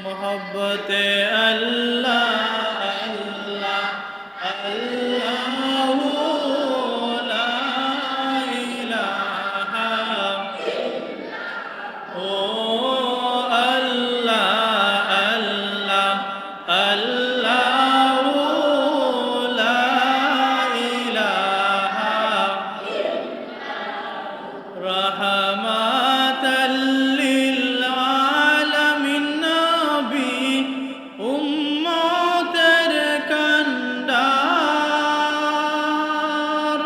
मोहब्बते अल्लाह अल्लाह अल्लाह ला इलाहा ओ अल्लाह अल्लाह अल्लाह ला इलाहा रहमतल लिल आलमीन नबी उम्मतेर कांडार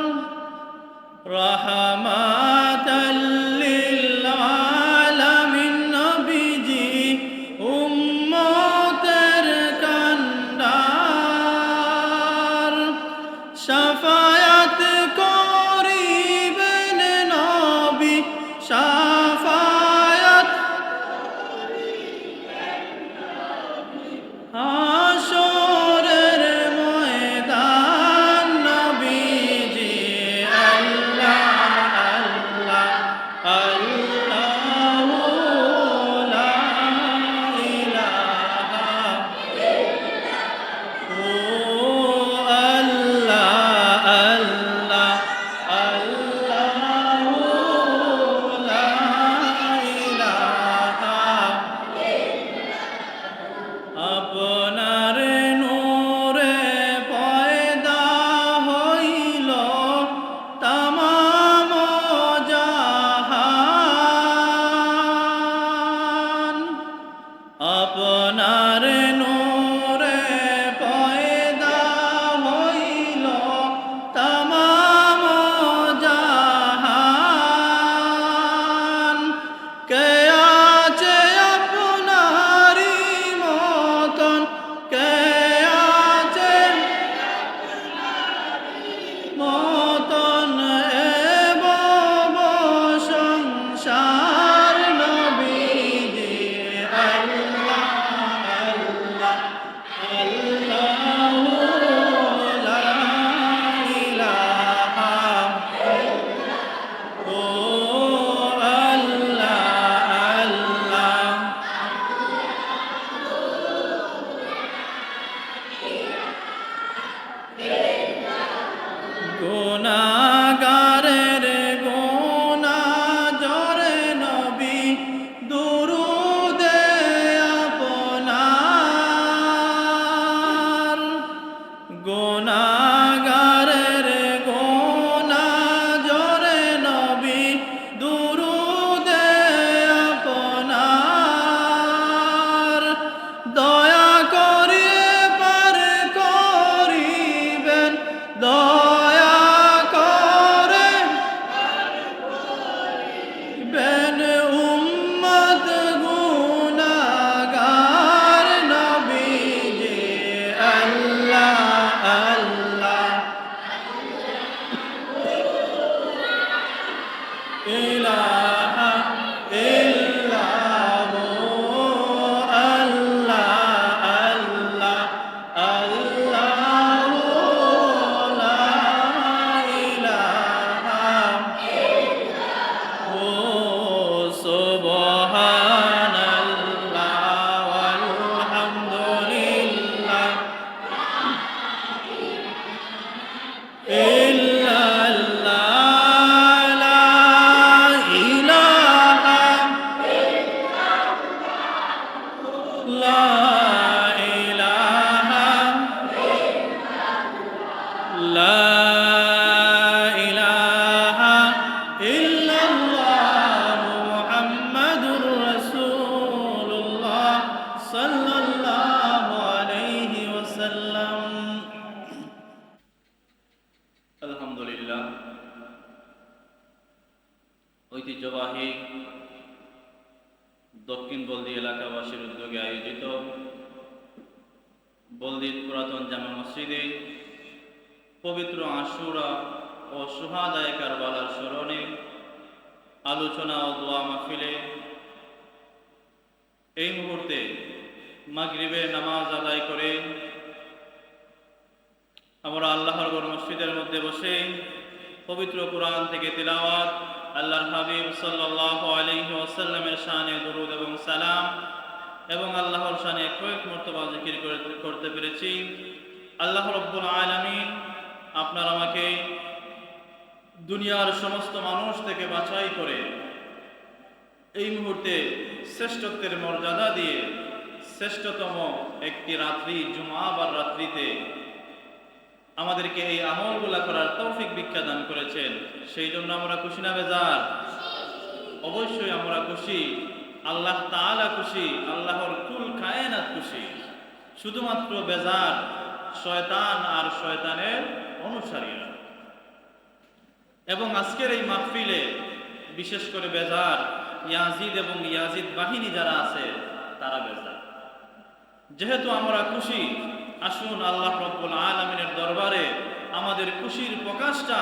रहमतल लिल आलमीन नबीजी उम्मतेर कांडार शाफायात करिबेन नबी शाफायात हाशरेर मयदान नबीजी अल्लाह अल्लाह अल्लाह ला इलाहा ओ अल्लाह अल्लाह अल्लाह ला इलाहा আপনার নূরে পয়দা হইল তামাম জাহান আপনার নূরে পয়দা হইল তামাম জাহান কে আছে আপনারি মতন কে আছে মতন এ ভব সংসার নবীজি আল্লাহ আল্লাহ আল্লাহ লা ইলাহা ও আল্লাহ আল্লাহ গুনাহগারের গুনাহ জরে নবী দুরুদে আপনার গুনাহগারের গুনাহ জরে নবী দুরুদে আপনার দয়া করিয়ে পার করিবেন দয়া করে বেন উম্মত গুনাহগার নবীজি আল্লাহ আল্লাহ ইলাহা ইল্লাহু আল্লাহ আল্লাহ আল্লাহু লা ইলাহা ও সুবহানাল্লাহ ওয়ালহামদুলিল্লাহ ইল্লাল্লাহ লা ইলাহা লা ইলাহা লা ইলাহা ইল্লাল্লাহ মুহাম্মাদুর রাসূলুল্লাহ সাল্লাল্লাহু আলাইহি ওয়াসাল্লাম আলহামদুলিল্লাহ ঐতিহ্যবাহী দক্ষিণ বলদি এলাকাবাসীর উদ্যোগে আয়োজিত বলদির পুরাতন জামা মসজিদে পবিত্র আশুরা ও শুহাদায়ে কারবালার স্মরণে আলোচনা ও দোয়া মাহফিলে এই মুহূর্তে মাগরিবের নামাজ আদায় করে আমরা আল্লাহর ঘর মসজিদের মধ্যে বসে পবিত্র কুরআন থেকে তিলাওয়াত আল্লাহর হাবিব সাল্লাল্লাহু আলাইহি ওয়াসাল্লামের শানে দুরূদ এবং সালাম এবং আল্লাহর শানে কয়েক মর্তবা জিকির করতে পেরেছি। আল্লাহ রাব্বুল আলামিন আপনার আমাকে দুনিয়ার সমস্ত মানুষ থেকে বাছাই করে এই মুহূর্তে শ্রেষ্ঠত্বের মর্যাদা দিয়ে শ্রেষ্ঠতম একটি রাত্রি জুমাবার রাত্রিতে আমাদেরকে এই আমলগুলা করার তৌফিক ভিক্ষা দান করেছেন। সেই জন্য আমরা খুশি না বেজার? অবশ্যই আমরা খুশি। আল্লাহ তাআলা খুশি, আল্লাহর কুল কায়নাত খুশি। শুধুমাত্র বেজার শয়তান আর শয়তানের অনুসারীরা। এবং আজকের এই মাহফিলে বিশেষ করে বেজার ইয়াজিদ এবং ইয়াজিদ বাহিনী যারা আছে তারা বেজার। যেহেতু আমরা খুশি, আসুন আল্লাহ রাব্বুল আলামিনের দরবারে আমাদের খুশির প্রকাশটা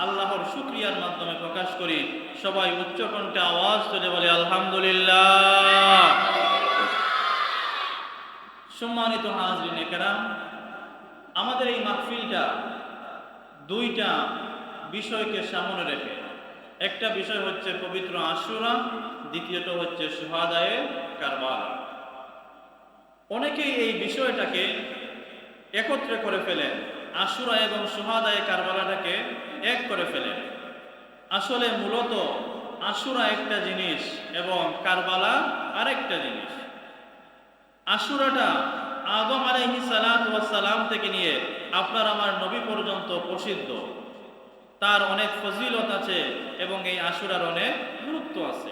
আল্লাহর শুকরিয়ার মাধ্যমে প্রকাশ করি। সবাই উচ্চ কণ্ঠে আওয়াজ তুলে বলে আলহামদুলিল্লাহ। সম্মানিত হাজরিনে কেরাম, আমাদের এই মাহফিলটা দুইটা বিষয়কে সামনে রেখে, একটা বিষয় হচ্ছে পবিত্র আশুরা, দ্বিতীয়টা হচ্ছে শুহাদায়ে কারবালা। অনেকেই এই বিষয়টাকে একত্রে করে ফেলেন, আশুরা এবং শুহাদায়ে কারবালাটাকে এক করে ফেলেন। আসলে মূলত আশুরা একটা জিনিস এবং কারবালা আরেকটা জিনিস। আশুরাটা আদম আলাইহিস সালাতু ওয়াস সালাম থেকে নিয়ে আপনার আমার নবী পর্যন্ত প্রসিদ্ধ, তার অনেক ফজিলত আছে এবং এই আশুরার অনেক গুরুত্ব আছে।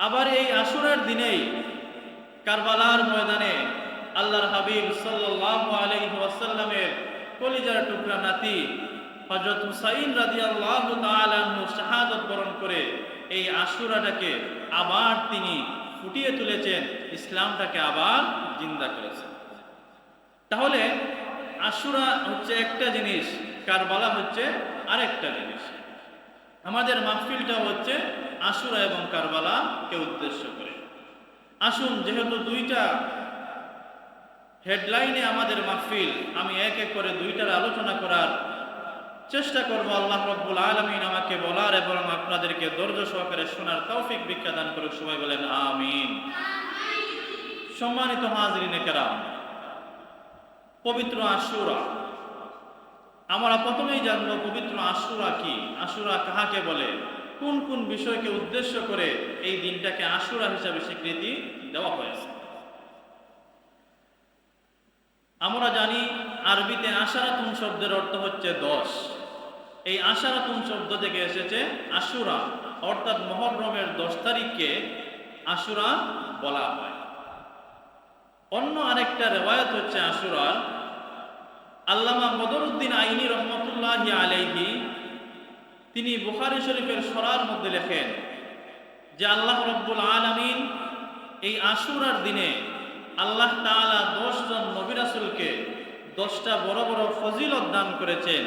আবার এই আশুরার দিনেই কারবালার ময়দানে আল্লাহর হাবিব সাল্লাল্লাহু আলাইহি ওয়াসাল্লামের কলিজার টুকরা নাতি হযরত হুসাইন রাদিয়াল্লাহু তাআলা আনহু শাহাদাত বরণ করে এই আশুরাটাকে আবার তিনি ফুটিয়ে তুলেছেন, ইসলামটাকে আবার জিন্দা করেছেন। তাহলে আশুরা হচ্ছে একটা জিনিস, কারবালা হচ্ছে আরেকটা জিনিস। আমাদের মাহফিলটা হচ্ছে আশুরা এবং কারবালাকে উদ্দেশ্য করে। আসুন, যেহেতু দুইটা হেডলাইনে আমাদের মাহফিল, আমি এক এক করে দুইটার আলোচনা করার চেষ্টা করব। আল্লাহ রাব্বুল আলামিন আমাকে বলার এবং আপনাদেরকে ধৈর্য সহকারে শোনার তৌফিক ভিক্ষা দান করুক। সবাই বলেন আমিন। সম্মানিত হাজরিনে কেরাম, পবিত্র আশুরা, আমরা প্রথমেই জানবো পবিত্র আশুরা কি, আশুরা কাহাকে বলে, কোন কোন বিষয়কে উদ্দেশ্য করে এই দিনটাকে আশুরা হিসাবে স্বীকৃতি দেওয়া হয়েছে। আমরা জানি আরবিতে আশারাতুন শব্দের অর্থ হচ্ছে 10। এই আশারাতুন শব্দ থেকে এসেছে আশুরা, অর্থাৎ মুহররমের 10 তারিখকে আশুরা বলা হয়। অন্য আরেকটা রিওয়ায়াত হচ্ছে আশুরার, আল্লামা বদরউদ্দিন আইনি রহমতুল্লাহি আলাইহি তিনি বুখারী শরীফের সরার মধ্যে লেখেন যে আল্লাহ রাব্বুল আলামিন এই আশুরার দিনে আল্লাহ তাআলা 10 জন নবী রাসূলকে 10টা বড় বড় ফজিলত দান করেছেন।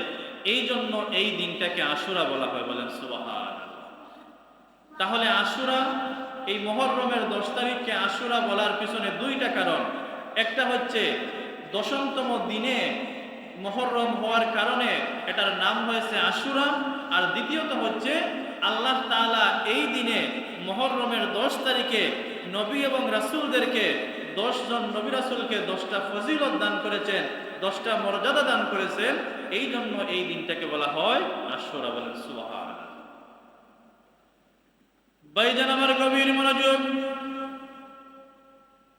এই জন্য এই দিনটাকে আশুরা বলা হয়। বলেন সুবহানাল্লাহ। তাহলে আশুরা, এই মুহররমের 10 তারিখকে আশুরা বলার পিছনে দুইটা কারণ। একটা হচ্ছে 10তম দিনে মুহররম হওয়ার কারণে এটার নাম হয়েছে আশুরা, আর দ্বিতীয়ত হচ্ছে আল্লাহ তাআলা এই দিনে মুহররমের 10 তারিখে নবী এবং রাসূলদেরকে 10 জন নবী রাসূলকে 10টা ফজিলত দান করেছেন, 10টা মর্যাদা দান করেছেন। এই জন্য এই দিনটাকে বলা হয় আশুরা। বলেন সুবহানাল্লাহ। ভাইজান আমার গভীর মনোযোগ,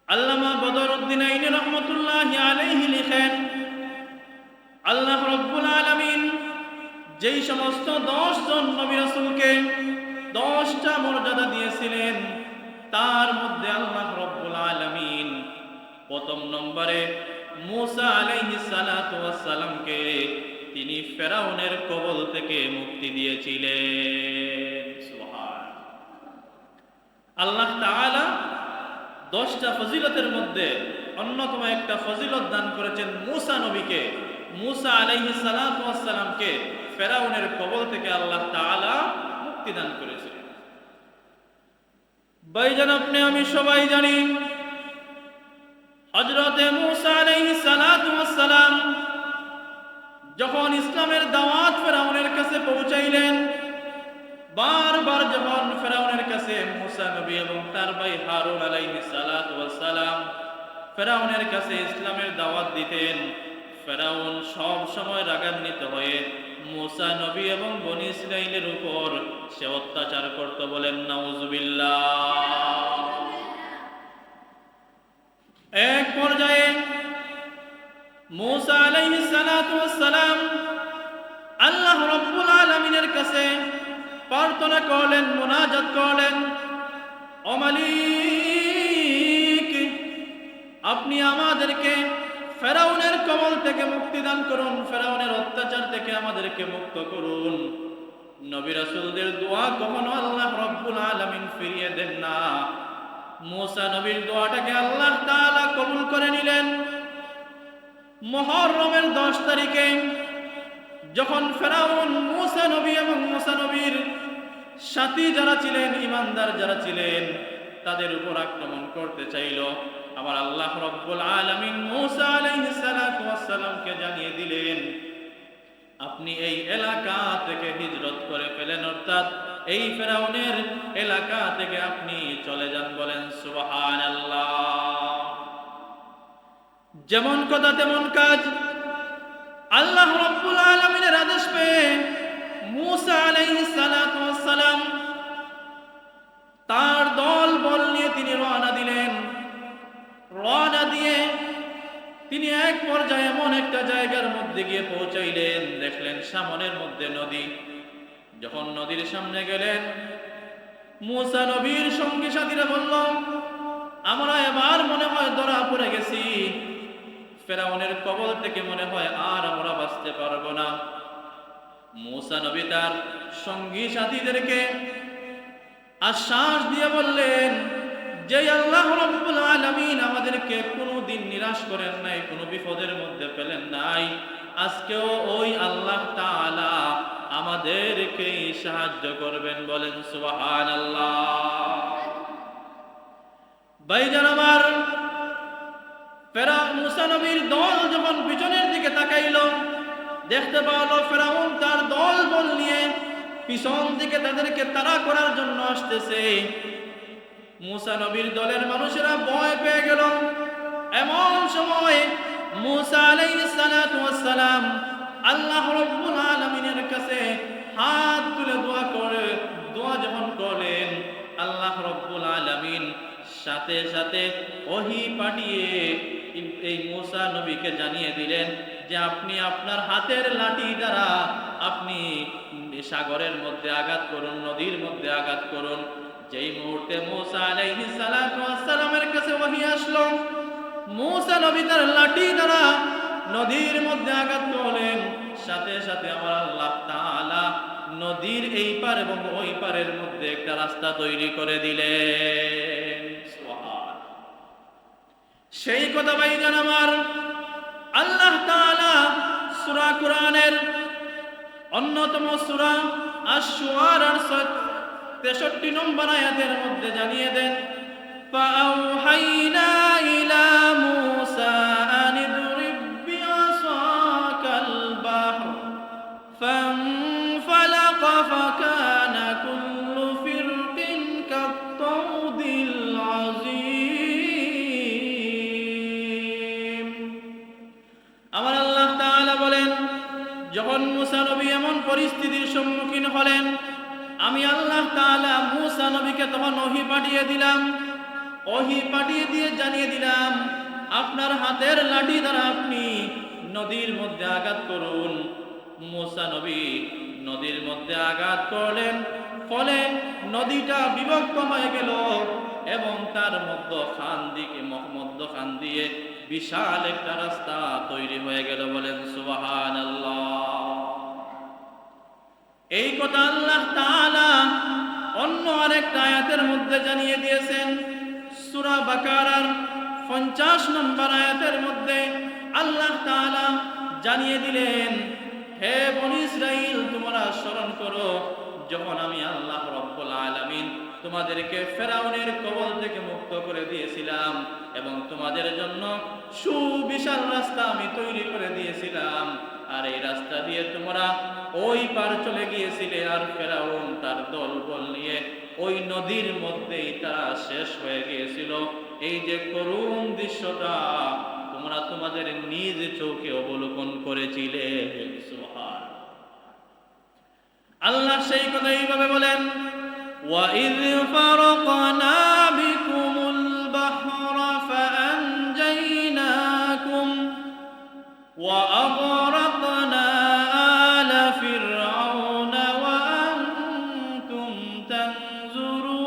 আল্লামা বদরউদ্দিন আইনি রহমতুল্লাহি আলাইহি লিখেন, আল্লাহ রাব্বুল আলামিন যেই সমস্ত 10 জন নবী রাসূলকে 10টা মর্যাদা দিয়েছিলেন, তার মধ্যে আল্লাহ রাব্বুল আলামিন প্রথম নম্বরে মূসা আলাইহিস সালাতু ওয়াস সালামকে তিনি ফেরাউনের কবল থেকে মুক্তি দিয়েছিলেন। সুবহানাল্লাহ। আল্লাহ তাআলা 10টা ফজিলতের মধ্যে অন্যতম একটা ফজিলত দান করেছেন মূসা নবীকে। মূসা আলাইহিস সালাতু ওয়াস সালামকে ফেরাউনের কবল থেকে আল্লাহ তাআলা মুক্তি দান করেছিলেন। ভাইজান, আপনি আমি সবাই জানি হযরতে মূসা আলাইহিস সালাতু ওয়াস সালাম যখন ইসলামের দাওয়াত ফেরাউনের কাছে পৌঁছাইলেন, বারবার যখন ফেরাউনের কাছে মুসা নবী এবং তার ভাই হারুন আলাইহিস সালাতু ওয়াস সালাম ফেরাউনের কাছে ইসলামের দাওয়াত দিতেন, ফেরাউন সব সময় রাগান্বিত হয়ে মুসা নবী এবং বনী ইসরাইলের উপর সে অত্যাচার করত। বলেন নাউজুবিল্লাহ। এক পর্যায়ে মুসা আলাইহিস সালাতু ওয়াস সালাম আল্লাহ রাব্বুল আলামিনের কাছে প্রার্থনা করলেন, মুনাজাত করলেন, ও মালিক, আপনি আমাদেরকে ফেরাউনের কবল থেকে মুক্তি দান করুন, ফেরাউনের অত্যাচার থেকে আমাদেরকে মুক্ত করুন। নবী রাসূলদের দোয়া কখনো আল্লাহ রাব্বুল আলামিন ফিরিয়ে দেন না। মুসা নবীর দোয়াটাকে আল্লাহ তাআলা কবুল করে নিলেন। মুহররমের 10 তারিখে যখন ফেরাউন মুসা নবী এবং মুসা নবীর সাথী যারা ছিলেন, ইমানদার যারা ছিলেন, তাদের উপর আক্রমণ করতে চাইল, আমার আল্লাহ রাব্বুল আলামিন মুসা আলাইহিস সালাতু ওয়াস সালামকে জানিয়ে দিলেন, আপনি এই এলাকা থেকে হিজরত করে ফেলেন, অর্থাৎ এই ফেরাউনের এলাকা থেকে আপনি চলে যান। বলেন সুবহানাল্লাহ। যেমন কথা তেমন কাজ। আল্লাহ রাব্বুল আলামিনের আদেশ পেয়ে মুসা আলাইহিস সালাতু ওয়াস সালাম তার দল বল নিয়ে তিনি রওনা দিলেন। রওনা দিয়ে তিনি এক পর্যায়ে এমন একটা জায়গার মধ্যে গিয়ে পৌঁছাইলেন, দেখলেন সামনের মধ্যে নদী। যখন নদীর সামনে গেলেন, মুসা নবীর সঙ্গী সাথীরা বলল, আমরা এবার মনে হয় ধরা পড়ে গেছি, ফেরাউনের কবল থেকে মনে হয় আর আমরা বাঁচতে পারবো না। মুসা নবী তার সঙ্গী সাথীদেরকে আশ্বাস দিয়ে বললেন, যে আল্লাহ রাব্বুল আলামিন আমাদেরকে কোনোদিন নিরাশ করেন নাই, কোনো বিপদের মধ্যে ফেলেন নাই, আজকেও ওই আল্লাহ তাআলা আমাদেরকে সাহায্য করবেন। বলেন সুবহানাল্লাহ। ভাইজান আমার, ফেরাউন মুসা নবীর দল যখন পিছনের দিকে তাকাইল, দেখতে পাওয়া ফেরাউন তার দল বল নিয়ে পিছন দিকে তাদেরকে তাড়া করার জন্য আসতেছে। মুসা নবীর দলের মানুষেরা ভয় পেয়ে গেল। এমন সময় মুসা আলাইহিস সালাতু ওয়াস সালাম আল্লাহ রাব্বুল আলামিনের কাছে হাত তুলে দোয়া যখন করলেন, আল্লাহ রাব্বুল আলামিন সাথে সাথে ওহী পাঠিয়ে এই মুসা নবীকে জানিয়ে দিলেন যে আপনি আপনার হাতের লাঠি দ্বারা আপনি সাগরের মধ্যে আঘাত করুন, নদীর মধ্যে আঘাত করুন। যেই মুহূর্তে মুসা আলাইহিস সালাতু ওয়াস সালামের কাছে ওহী আসলো, মুসা নবী তার লাঠি দ্বারা নদীর মধ্যে আঘাত করলেন, সাথে সাথে আমার আল্লাহ তাআলা নদীর এই পার এবং ওই পারের মধ্যে একটা রাস্তা তৈরি করে দিলেন। সুবহান। সেই কথা ভাইজান আমার, আল্লাহ তাআলা সূরা কোরআনের অন্যতম সূরা আশ-শুআরার 63 নম্বর আয়াতের মধ্যে জানিয়ে দেন, ফাআওহাইনা ইলা মূসা আন ইদরিব বিআসাকাল বাহর ফানফালাকা ফাকানা কুল্লু ফিরকিন কাত-তাউদিল আযীম। আমার আল্লাহ তাআলা বলেন, যখন মুসা নবী এমন পরিস্থিতির সম্মুখীন হলেন, আমি আল্লাহ তাআলা মুসা নবীকে তখন ওহী পাঠিয়ে দিলাম। ওহী পাঠিয়ে দিয়ে জানিয়ে দিলাম, আপনার হাতের লাঠি দ্বারা আপনি নদীর মধ্যে আঘাত করুন। মুসা নবী নদীর মধ্যে আঘাত করলেন, ফলে নদীটা বিভক্ত হয়ে গেল এবং তার মধ্যখান দিয়ে বিশাল একটা রাস্তা তৈরি হয়ে গেল। বলেন সুবহানাল্লাহ। এই কথা আল্লাহ তাআলা অন্য আরেকটা আয়াতের মধ্যে জানিয়ে দিয়েছেন। সূরা বাকারার 50 নম্বর আয়াতের মধ্যে আল্লাহ তাআলা জানিয়ে দিলেন, হে বনী ইসরাইল, তোমরা স্মরণ করো যখন আমি আল্লাহ রাব্বুল আলামিন তোমাদেরকে ফেরাউনের কবল থেকে মুক্ত করে দিয়েছিলাম এবং তোমাদের জন্য সুবিশাল রাস্তা আমি তৈরি করে দিয়েছিলাম। আর এই রাস্তা দিয়ে তোমরা ওই পার চলে গিয়েছিলে, আর ফেরাউন তার দলবল নিয়ে ওই নদীর মধ্যেই তারা শেষ হয়ে গিয়েছিল। এই যে করুণ দৃশ্যটা তোমরা তোমাদের নিজ চোখে অবলোকন করেছিলে। সুবহান আল্লাহ সেই কথা এইভাবে বলেন, وَإِذْ فَرَقْنَا بِكُمُ الْبَحْرَ فَأَنْجَيْنَاكُمْ وَأَغْرَقْنَا آلَ فِرْعَوْنَ وَأَنْتُمْ تَنْظُرُونَ।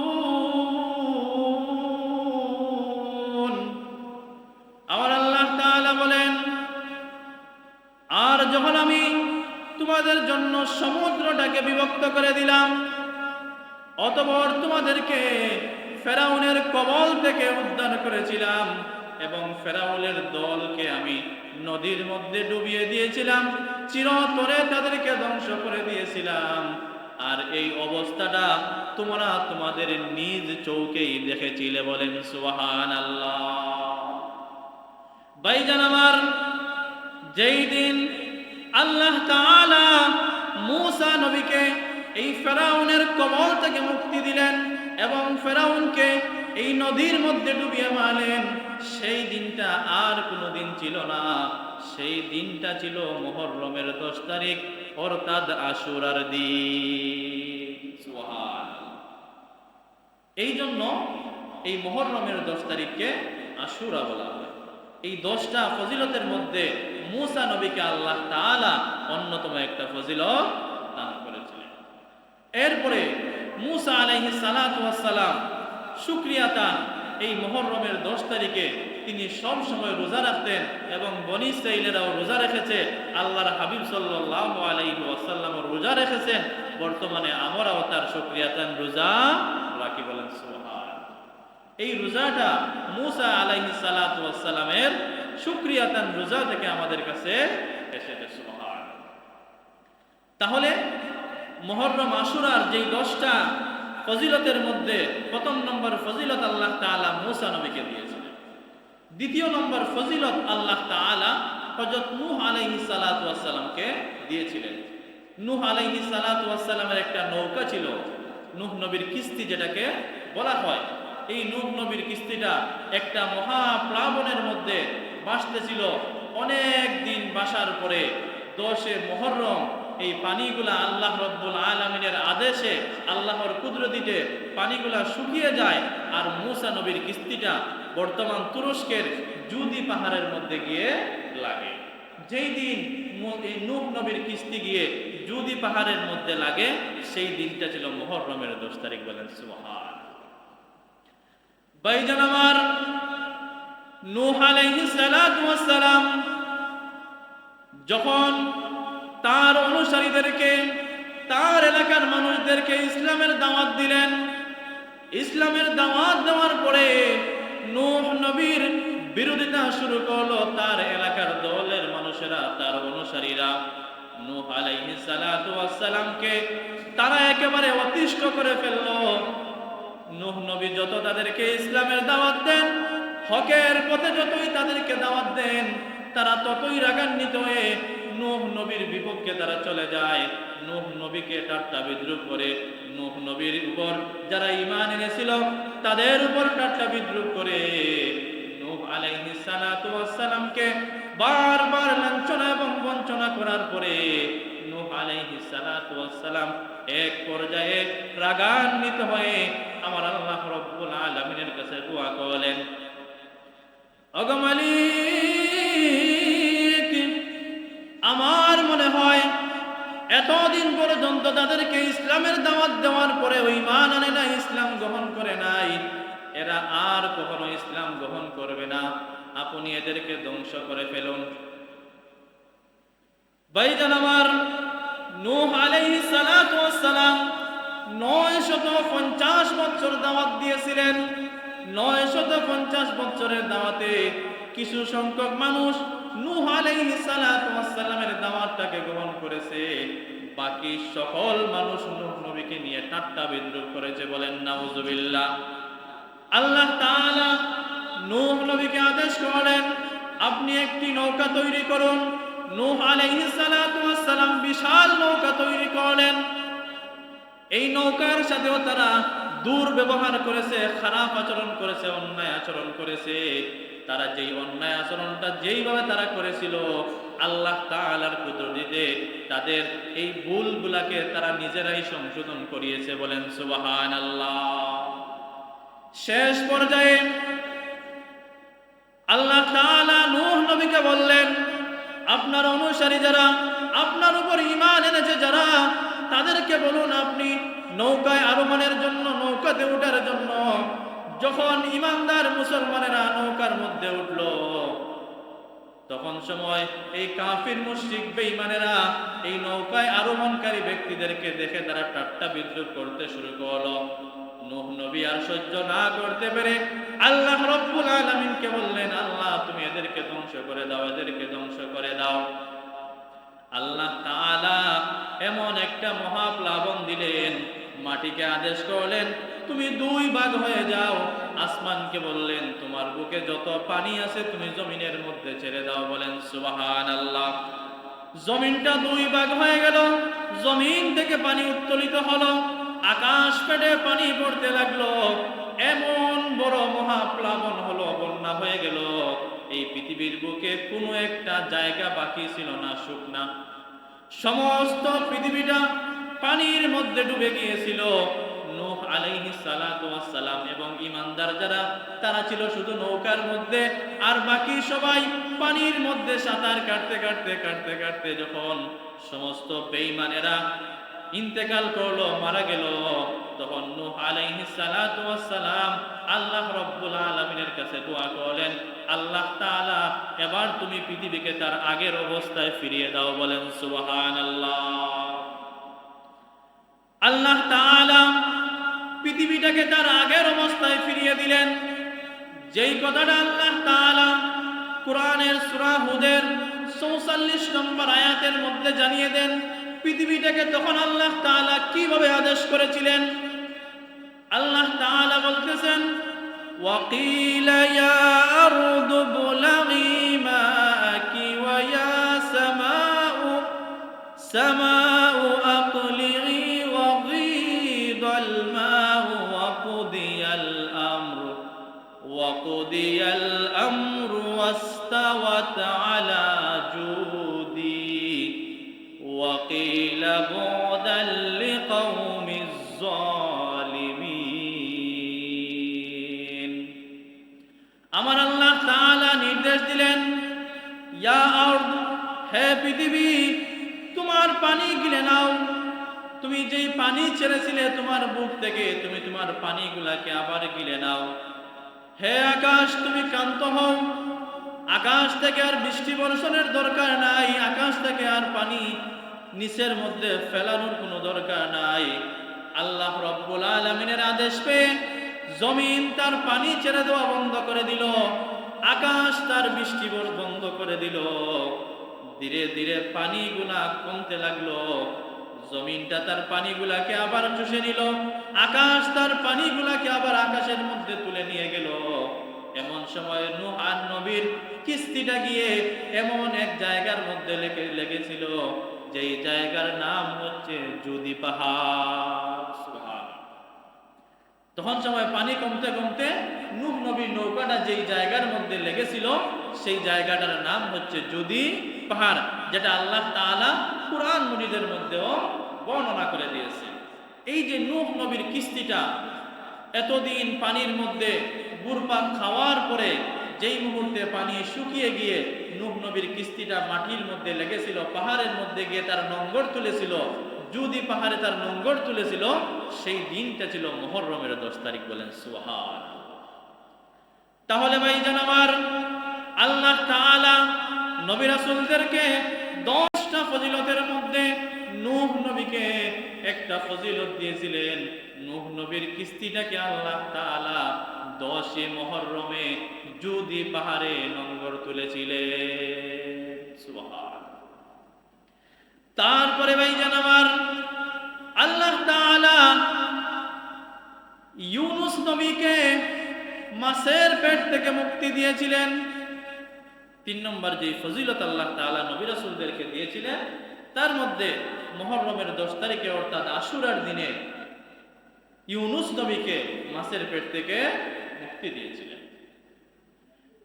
আমার আল্লাহ তাআলা বলেন, আর যখন আমি তোমাদের জন্য সমুদ্রটাকে বিভক্ত করে দিলাম, অতঃপর তোমাদেরকে ফেরাউনের কবল থেকে উদ্ধার করেছিলাম এবং ফেরাউনের দলকে আমি নদীর মধ্যে ডুবিয়ে দিয়েছিলাম, চিরতরে তাদেরকে ধ্বংস করে দিয়েছিলাম। আর এই অবস্থাটা তোমরা তোমাদের নিজ চোখেই দেখেছিলে। বলেন সুবহানাল্লাহ। ভাইজান আমার, যেই দিন আল্লাহ তাআলা মূসা নবীকে এই ফেরাউনের কবল থেকে মুক্তি দিলেন এবং ফেরাউনকে এই নদীর মধ্যে ডুবিয়ে মারলেন, সেই দিনটা আর কোনো দিন ছিল না। সেই দিনটা ছিল মুহররমের 10 তারিখ, অর্থাৎ আশুরার দিন। সুবহানাল্লাহ। এই জন্য এই মুহররমের 10 তারিখকে আশুরা বলা হয়। এই 10টা ফজিলতের মধ্যে মূসা নবীকে আল্লাহ তাআলা অন্যতম একটা ফজিলত দান করেছিলেন। এরপরে মূসা আলাইহিস সালাতু ওয়াস সালাম শুকরিয়াতান এই মুহররমের 10 তারিখে তিনি সব সময় রোজা রাখতেন এবং বনী ইসরাঈলেরাও রোজা রেখেছে, আল্লাহর হাবিব সাল্লাল্লাহু আলাইহি ওয়াসাল্লাম রোজা রেখেছেন। বর্তমানে আমরাও তার শুকরিয়াতান রোজা রাখি। বলেন সুবহান। এই রোজাটা মূসা আলাইহিস সালাতু ওয়াস সালামের শুকরিয়াতান রোজা থেকে আমাদের কাছে এসেছে। সুবহান। তাহলে মুহররম আশুরার যেই 10টা ফজিলতের মধ্যে প্রথম নম্বর ফজিলত আল্লাহ তাআলা মূসা নবীকে দিয়েছিলেন। দ্বিতীয় নম্বর ফজিলত আল্লাহ তাআলা হযরত নূহ আলাইহিস সালাতু ওয়াস সালামকে দিয়েছিলেন। নূহ আলাইহিস সালাতু ওয়াস সালামের একটা নৌকা ছিল, নূহ নবীর কিস্তি যেটাকে বলা হয়। এই নূহ নবীর কিস্তিটা একটা মহাপ্লাবনের মধ্যে ভাসতেছিল। অনেক দিন ভাসার পরে 10 মুহররম এই পানিগুলা আল্লাহ রব্বুল আলামিনের আদেশে, আল্লাহর কুদরতিতে পানিগুলা শুকিয়ে যায় আর মূসা নবীর কিস্তিটা বর্তমান তুরস্কের জুদি পাহাড়ের মধ্যে গিয়ে লাগে। যেই দিন এই নূহ নবীর কিস্তি গিয়ে জুদি পাহাড়ের মধ্যে লাগে, সেই দিনটা ছিল মুহররমের 10 তারিখ। বলেন সুবহান। ভাইজান আমার, নূহ আলাইহিস সালাতু ওয়াস সালাম যখন তার অনুসারীদেরকে, তার এলাকার মানুষদেরকে ইসলামের দাওয়াত দিলেন, ইসলামের দাওয়াত দেওয়ার পরে নূহ নবীর বিরোধিতা শুরু করলো তার এলাকার দলের মানুষেরা, তার অনুসারীরা। নূহ আলাইহিস সালাতু ওয়াস সালামকে তারা একেবারে অতিষ্ঠ করে ফেললো। নূহ নবী যত তাদেরকে ইসলামের দাওয়াত দেন, হকের পথে যতই তাদেরকে দাওয়াত দেন, তারা ততই রাগান্বিত হয়ে নূহ নবীর বিপক্ষে তারা চলে যায়। নূহ নবীকে ঠাট্টা বিদ্রুপ করে, নূহ নবীর উপর যারা ঈমান এনেছিল তাদের উপর ঠাট্টা বিদ্রুপ করে নূহ আলাইহিস সালাতু ওয়াস সালামকে বারবার লাঞ্ছনা এবং বঞ্চনা করার পরে নূহ আলাইহিস সালাতু ওয়াস সালাম এক পর্যায়ে রাগান্বিত হয়ে আমার আল্লাহ রব্বুল আলামিনের কাছে দোয়া করলেন, ওগো মালিক, আমার মনে হয় এতদিন পর্যন্ত তাদেরকে ইসলামের দাওয়াত দেওয়ার পরে ওই ঈমান আনে না, ইসলাম গ্রহণ করে নাই, এরা আর কখনো ইসলাম গ্রহণ করবে না। আপনি এদেরকে ধ্বংস করে ফেলুন। ভাইজান আমার, নূহ আলাইহিস সালাতু ওয়াস সালাম 950 বছর দাওয়াত দিয়েছিলেন। 950 বছরের দাওয়াতে কিছু সংখ্যক মানুষ নূহ আলাইহিস সালাতু ওয়াস সালামের দাওয়াতটাকে গ্রহণ করেছে, বাকি সকল মানুষ নূহ নবীকে নিয়ে ঠাট্টা বিদ্রুপ করেছে। বলেন নাউজুবিল্লাহ। আল্লাহ তাআলা নূহ নবীকে আদেশ করলেন, আপনি একটি নৌকা তৈরি করুন, নূহ আলাইহিস সালাতু ওয়াস সালাম বিশাল নৌকা তৈরি করলেন। এই নৌকার সাথেও তারা দুর্ব্যবহার করেছে, খারাপ আচরণ করেছে, অন্যায় আচরণ করেছে। তারা যেই অন্যায় আচরণটা যেইভাবে তারা করেছিল, আল্লাহ তাআলার কুদরতিতে তাদের এই ভুলগুলাকে তারা নিজেরাই সংশোধন করিয়েছে। বলেন সুবহানাল্লাহ। শেষ পর্যায়ে আল্লাহ তাআলা নূহ নবীকে বললেন, আপনার অনুসারী যারা, আপনার উপর ঈমান এনেছে যারা, তাদেরকে বলুন আপনি নৌকায় আরোহণের জন্য, নৌকাতে ওঠার জন্য। যখন ঈমানদার মুসলমানেরা নৌকার মধ্যে উঠল, তখন সময় এই কাফির মুশরিক বেঈমানেরা এই নৌকায় আরোহণকারী ব্যক্তিদেরকে দেখে তারা ঠাট্টা বিদ্রুপ করতে শুরু করলো। নূহ নবী আর সহ্য না করতে পেরে আল্লাহ রাব্বুল আলামিনকে বললেন, আল্লাহ তুমি এদেরকে ধ্বংস করে দাও, এদেরকে ধ্বংস করে দাও। আল্লাহ তাআলা এমন একটা মহাপ্লাবন দিলেন, মাটিকে আদেশ করলেন তুমি দুই ভাগ হয়ে যাও। আসমানকে বললেন তোমার বুকে যত পানি আছে তুমি জমিনের মধ্যে ছেড়ে দাও। বলেন সুবহানাল্লাহ। জমিনটা দুই ভাগ হয়ে গেল, জমিন থেকে পানি উত্তোলিত হলো, আকাশ ফেটে পানি পড়তে লাগলো। এমন বড় মহাপ্লাবন হলো, বন্যা হয়ে গেল। এই পৃথিবীর বুকে কোনো একটা জায়গা বাকি ছিল না শুকনা। সমস্ত পৃথিবীটা পানির মধ্যে ডুবে গিয়েছিল। নূহ আলাইহিস সালাতু ওয়াস সালাম এবং ঈমানদার যারা, তারা ছিল শুধু নৌকার মধ্যে, আর বাকি সবাই পানির মধ্যে সাঁতার কাটতে কাটতে কাটতে কাটতে যখন সমস্ত বেঈমানেরা ইন্তেকাল করলো, মারা গেল, তখন নূহ আলাইহিস সালাতু ওয়াস সালাম আল্লাহ রাব্বুল আলামিনের কাছে দোয়া করলেন, আল্লাহ তাআলা এবার তুমি পৃথিবীকে তার আগের অবস্থায় ফিরিয়ে দাও। বলেন সুবহানাল্লাহ। আল্লাহ তাআলা পৃথিবীটাকে তার আগের অবস্থায় ফিরিয়ে দিলেন। যেই কথাটা আল্লাহ তাআলা কোরআনের সূরা হুদের ৪৪ নম্বর আয়াতের মধ্যে জানিয়ে দেন, পৃথিবীটাকে তখন আল্লাহ তাআলা কিভাবে আদেশ করেছিলেন। আল্লাহ তাআলা বলতেছেন, ওয়াকিলা ইয়া আরদু বুলগি মাকি ওয়া ইয়া সামাউ আকলিগি ওয়া গীদাল মাউ ওয়া কুদিয়াল আমরু ওয়াস্তাওয়াত আলা জুদি ওয়া কিলা বু'দাল লিকাউমিজ জালিমিন। আমার আল্লাহ তাআলা নির্দেশ দিলেন, ইয়া আরদ, হে পৃথিবী, তোমার পানি গিলে নাও। তুমি যেই পানি ছেড়েছিলে তোমার বুক থেকে, তুমি তোমার পানিগুলাকে আবার গিলে নাও। হে আকাশ, তুমি শান্ত হও। আকাশ থেকে আর বৃষ্টি বর্ষণের দরকার নাই, আকাশ থেকে আর পানি নিচের মধ্যে ফেলানোর কোনো দরকার নাই। আল্লাহ রাব্বুল আলামিনের আদেশ পেয়ে জমিন তার পানি ছেড়ে দেওয়া বন্ধ করে দিল, আকাশ তার বৃষ্টি বন্ধ করে দিল। ধীরে ধীরে পানিগুলা কমতে লাগলো। জমিনটা তার পানিগুলাকে আবার চুষে নিল, আকাশ তার পানিগুলাকে আবার আকাশের মধ্যে তুলে নিয়ে গেল। এমন সময় নূহ আর নবীর কিস্তিটা গিয়ে এমন এক জায়গার মধ্যে লেগেছিল, যেই জায়গার নাম হচ্ছে জুদি পাহাড়। তখন সময় পানি কমতে কমতে নূহ নবীর নৌকাটা যেই জায়গার মধ্যে লেগেছিল, সেই জায়গাটার নাম হচ্ছে জুদি পাহাড়, যেটা আল্লাহ তাআলা কুরআন মুজিদের মধ্যেও বর্ণনা করে দিয়েছে। এই যে নূহ নবীর কিস্তিটা এতদিন পানির মধ্যে ঘুরপাক খাওয়ার পরে যেই মুহূর্তে পানি শুকিয়ে গিয়ে নূহ নবীর কিস্তিটা মাটির মধ্যে লেগেছিল, পাহাড়ের মধ্যে গিয়ে তার নোঙ্গর তুলেছিল, জুদি পাহাড়ে তার নোঙ্গর তুলেছিল, সেই দিনটা ছিল মুহররমের 10 তারিখ। বলেন সুবহানাল্লাহ। তাহলে ভাইজান আমার, আল্লাহ তাআলা নবী রাসূলদেরকে 10টা ফজিলতের মধ্যে নূহ নবীকে একটা ফজিলত দিয়েছিলেন। নূহ নবীর কিস্তিটাকে আল্লাহ তাআলা 10 মুহররমে জুদি পাহাড়ে নোঙ্গর তুলেছিলেন। সুবহানাল্লাহ। তারপরে ভাইজান আমার, আল্লাহ তাআলা ইউনূস নবীকে মাছের পেট থেকে মুক্তি দিয়েছিলেন। তিন নম্বর যে ফজিলত আল্লাহ তাআলা নবী রাসূলদেরকে দিয়েছিলেন, তার মধ্যে মুহররমের 10 তারিখে অর্থাৎ আশুরার দিনে ইউনুস নবীকে মাছের পেট থেকে মুক্তি দিয়েছিলেন।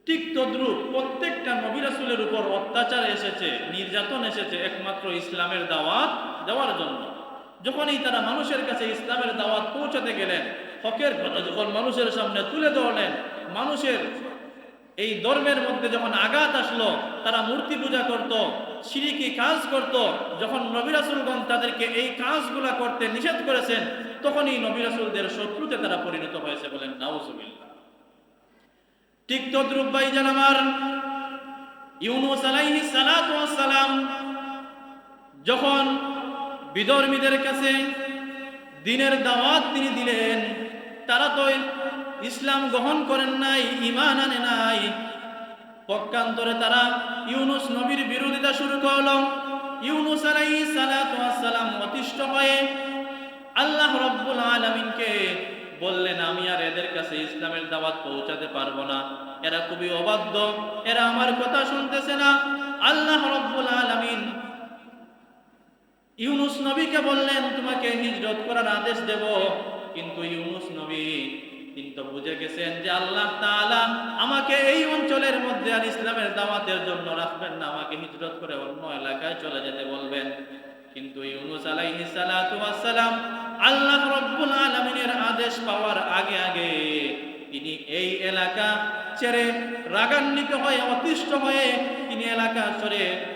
ঠিক তদ্রূপ প্রত্যেকটা নবী রাসূলের উপর অত্যাচার এসেছে, নির্যাতন এসেছে একমাত্র ইসলামের দাওয়াত দেওয়ার জন্য। যখনই তারা মানুষের কাছে ইসলামের দাওয়াত পৌঁছাতে গেলেন, হকের কথা যখন মানুষের সামনে তুলে ধরলেন, মানুষের এই ধর্মের মধ্যে যখন আঘাত আসলো, তারা মূর্তি পূজা করত, শিরকি কাজ করত, যখন নবী রাসূলগণ তাদেরকে এই কাজগুলা করতে নিষেধ করেছেন, তখনই নবী রাসূলদের শত্রুতে তারা পরিণত হয়েছে, বলেন নাউজুবিল্লাহ। ঠিক তদ্রূপ ভাইজান আমার, ইউনুস আলাইহিস সালাতু ওয়াস সালাম যখন বিধর্মীদের কাছে দ্বীনের দাওয়াত তিনি দিলেন, তারা তো ইসলাম গ্রহণ করেন নাই, ঈমান আনে নাই। পক্ষান্তরে তারা ইউনুস নবীর বিরোধিতা শুরু করল। ইউনুস আলাইহিস সালাতু ওয়াস সালাম অতিষ্ঠ হয়ে আল্লাহ রাব্বুল আলামিনকে বললেন, আমি আর এদের কাছে ইসলামের দাওয়াত পৌঁছাতে পারবো না, এরা খুবই অবাধ্য, এরা আমার কথা শুনতেছে না। আল্লাহ রাব্বুল আলামিন ইউনুস নবীকে বললেন, তোমাকে হিজরত করার আদেশ দেব। কিন্তু ইউনুস নবী কিন্তু বুঝে গেছেন যে আল্লাহ তাআলা আমাকে এই অঞ্চলের মধ্যে আর ইসলামের দাওয়াতের জন্য রাখবেন না, আমাকে হিজরত করে অন্য এলাকায় চলে যেতে বলবেন। কিন্তু ইউনুস আলাইহিস সালাতু ওয়াস সালাম আল্লাহ রাব্বুল আলামিনের আদেশ পাওয়ার আগে আগে তিনি এই এলাকা ছেড়ে রাগান্বিত হয়ে অতিষ্ঠ হয়ে তিনি এলাকা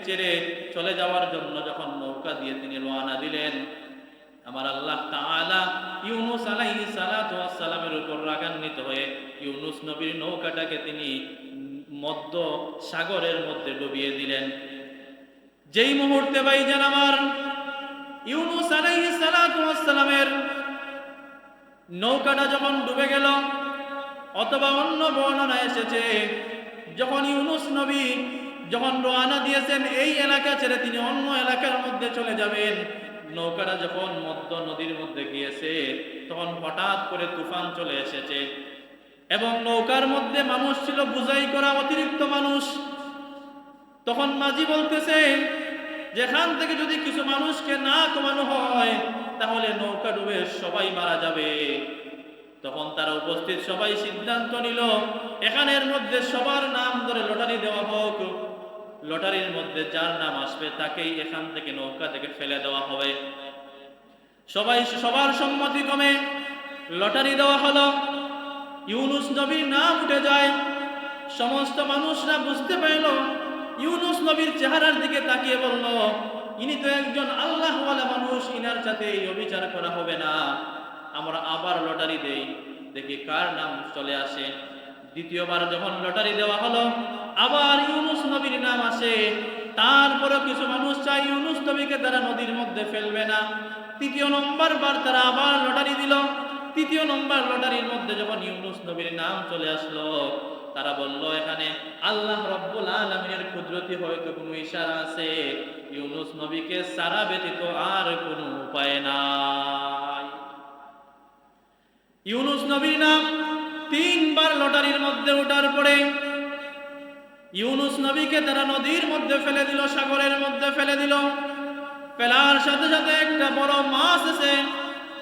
ছেড়ে চলে যাওয়ার জন্য যখন নৌকা দিয়ে তিনি রওনা দিলেন, আমার আল্লাহ তাআলা ইউনুস আলাইহিস সালাতু ওয়াস সালামের উপর রাগান্বিত হয়ে ইউনুস নবীর নৌকাটাকে তিনি মধ্য সাগরের মধ্যে ডুবিয়ে দিলেন। যেই মুহূর্তে ভাইজান আমার ইউনুস আলাইহিস সালাতু ওয়াস সালামের নৌকাটা যখন ডুবে গেল, অথবা অন্য বর্ণনা এসেছে যখন ইউনুস নবী যখন রওনা দিয়েছেন এই এলাকা ছেড়ে তিনি অন্য এলাকার মধ্যে চলে যাবেন, নৌকাটা যখন মধ্য নদীর মধ্যে গিয়েছে তখন হঠাৎ করে তুফান চলে এসেছে এবং নৌকার মধ্যে মানুষ ছিল বুঝাই করা অতিরিক্ত মানুষ। তখন মাঝি বলতেছে, যেখান থেকে যদি কিছু মানুষকে না কমানো হয় তাহলে নৌকা ডুবে সবাই মারা যাবে। তখন তারা উপস্থিত সবাই সিদ্ধান্ত নিল, এখানের মধ্যে সবার নাম ধরে লটারি দেওয়া হোক, লটারির মধ্যে যার নাম আসবে তাকেই এখান থেকে নৌকা থেকে ফেলে দেওয়া হবে। সবার সম্মতিক্রমে লটারি দেওয়া হলো। ইউনুস নবীর নাম উঠে যায়। সমস্ত মানুষরা বুঝতে পারল, ইউনুস নবীর চেহারার দিকে তাকিয়ে বলল, ইনি তো একজন আল্লাহওয়ালা মানুষ, ইনার সাথে এই অবিচার করা হবে না, আমরা আবার লটারি দেই, দেখি কার নাম চলে আসে। দ্বিতীয়বার যখন লটারি দেওয়া হলো, আবার ইউনুস নবীর নাম আসে। তারপরে কিছু মানুষ চায় ইউনুস নবীকে তারা নদীর মধ্যে ফেলবে না। তৃতীয় নম্বর বার তারা আবার লটারি দিল। তৃতীয় নম্বর লটারির মধ্যে যখন ইউনুস নবীর নাম চলে আসলো, তারা বলল, এখানে আল্লাহ রাব্বুল আলামিনের কুদরতি হয়তো কোনো ইশারা আছে, ইউনুস নবীকে সারা ব্যতীত আর কোনো উপায় নাই। ইউনুস নবীর নাম তিনবার লটারির মধ্যে ওঠার পরে ইউনুস নবীকে তারা নদীর মধ্যে ফেলে দিল, সাগরের মধ্যে ফেলে দিল। ফেলার সাথে সাথে একটা বড় মাছ এসে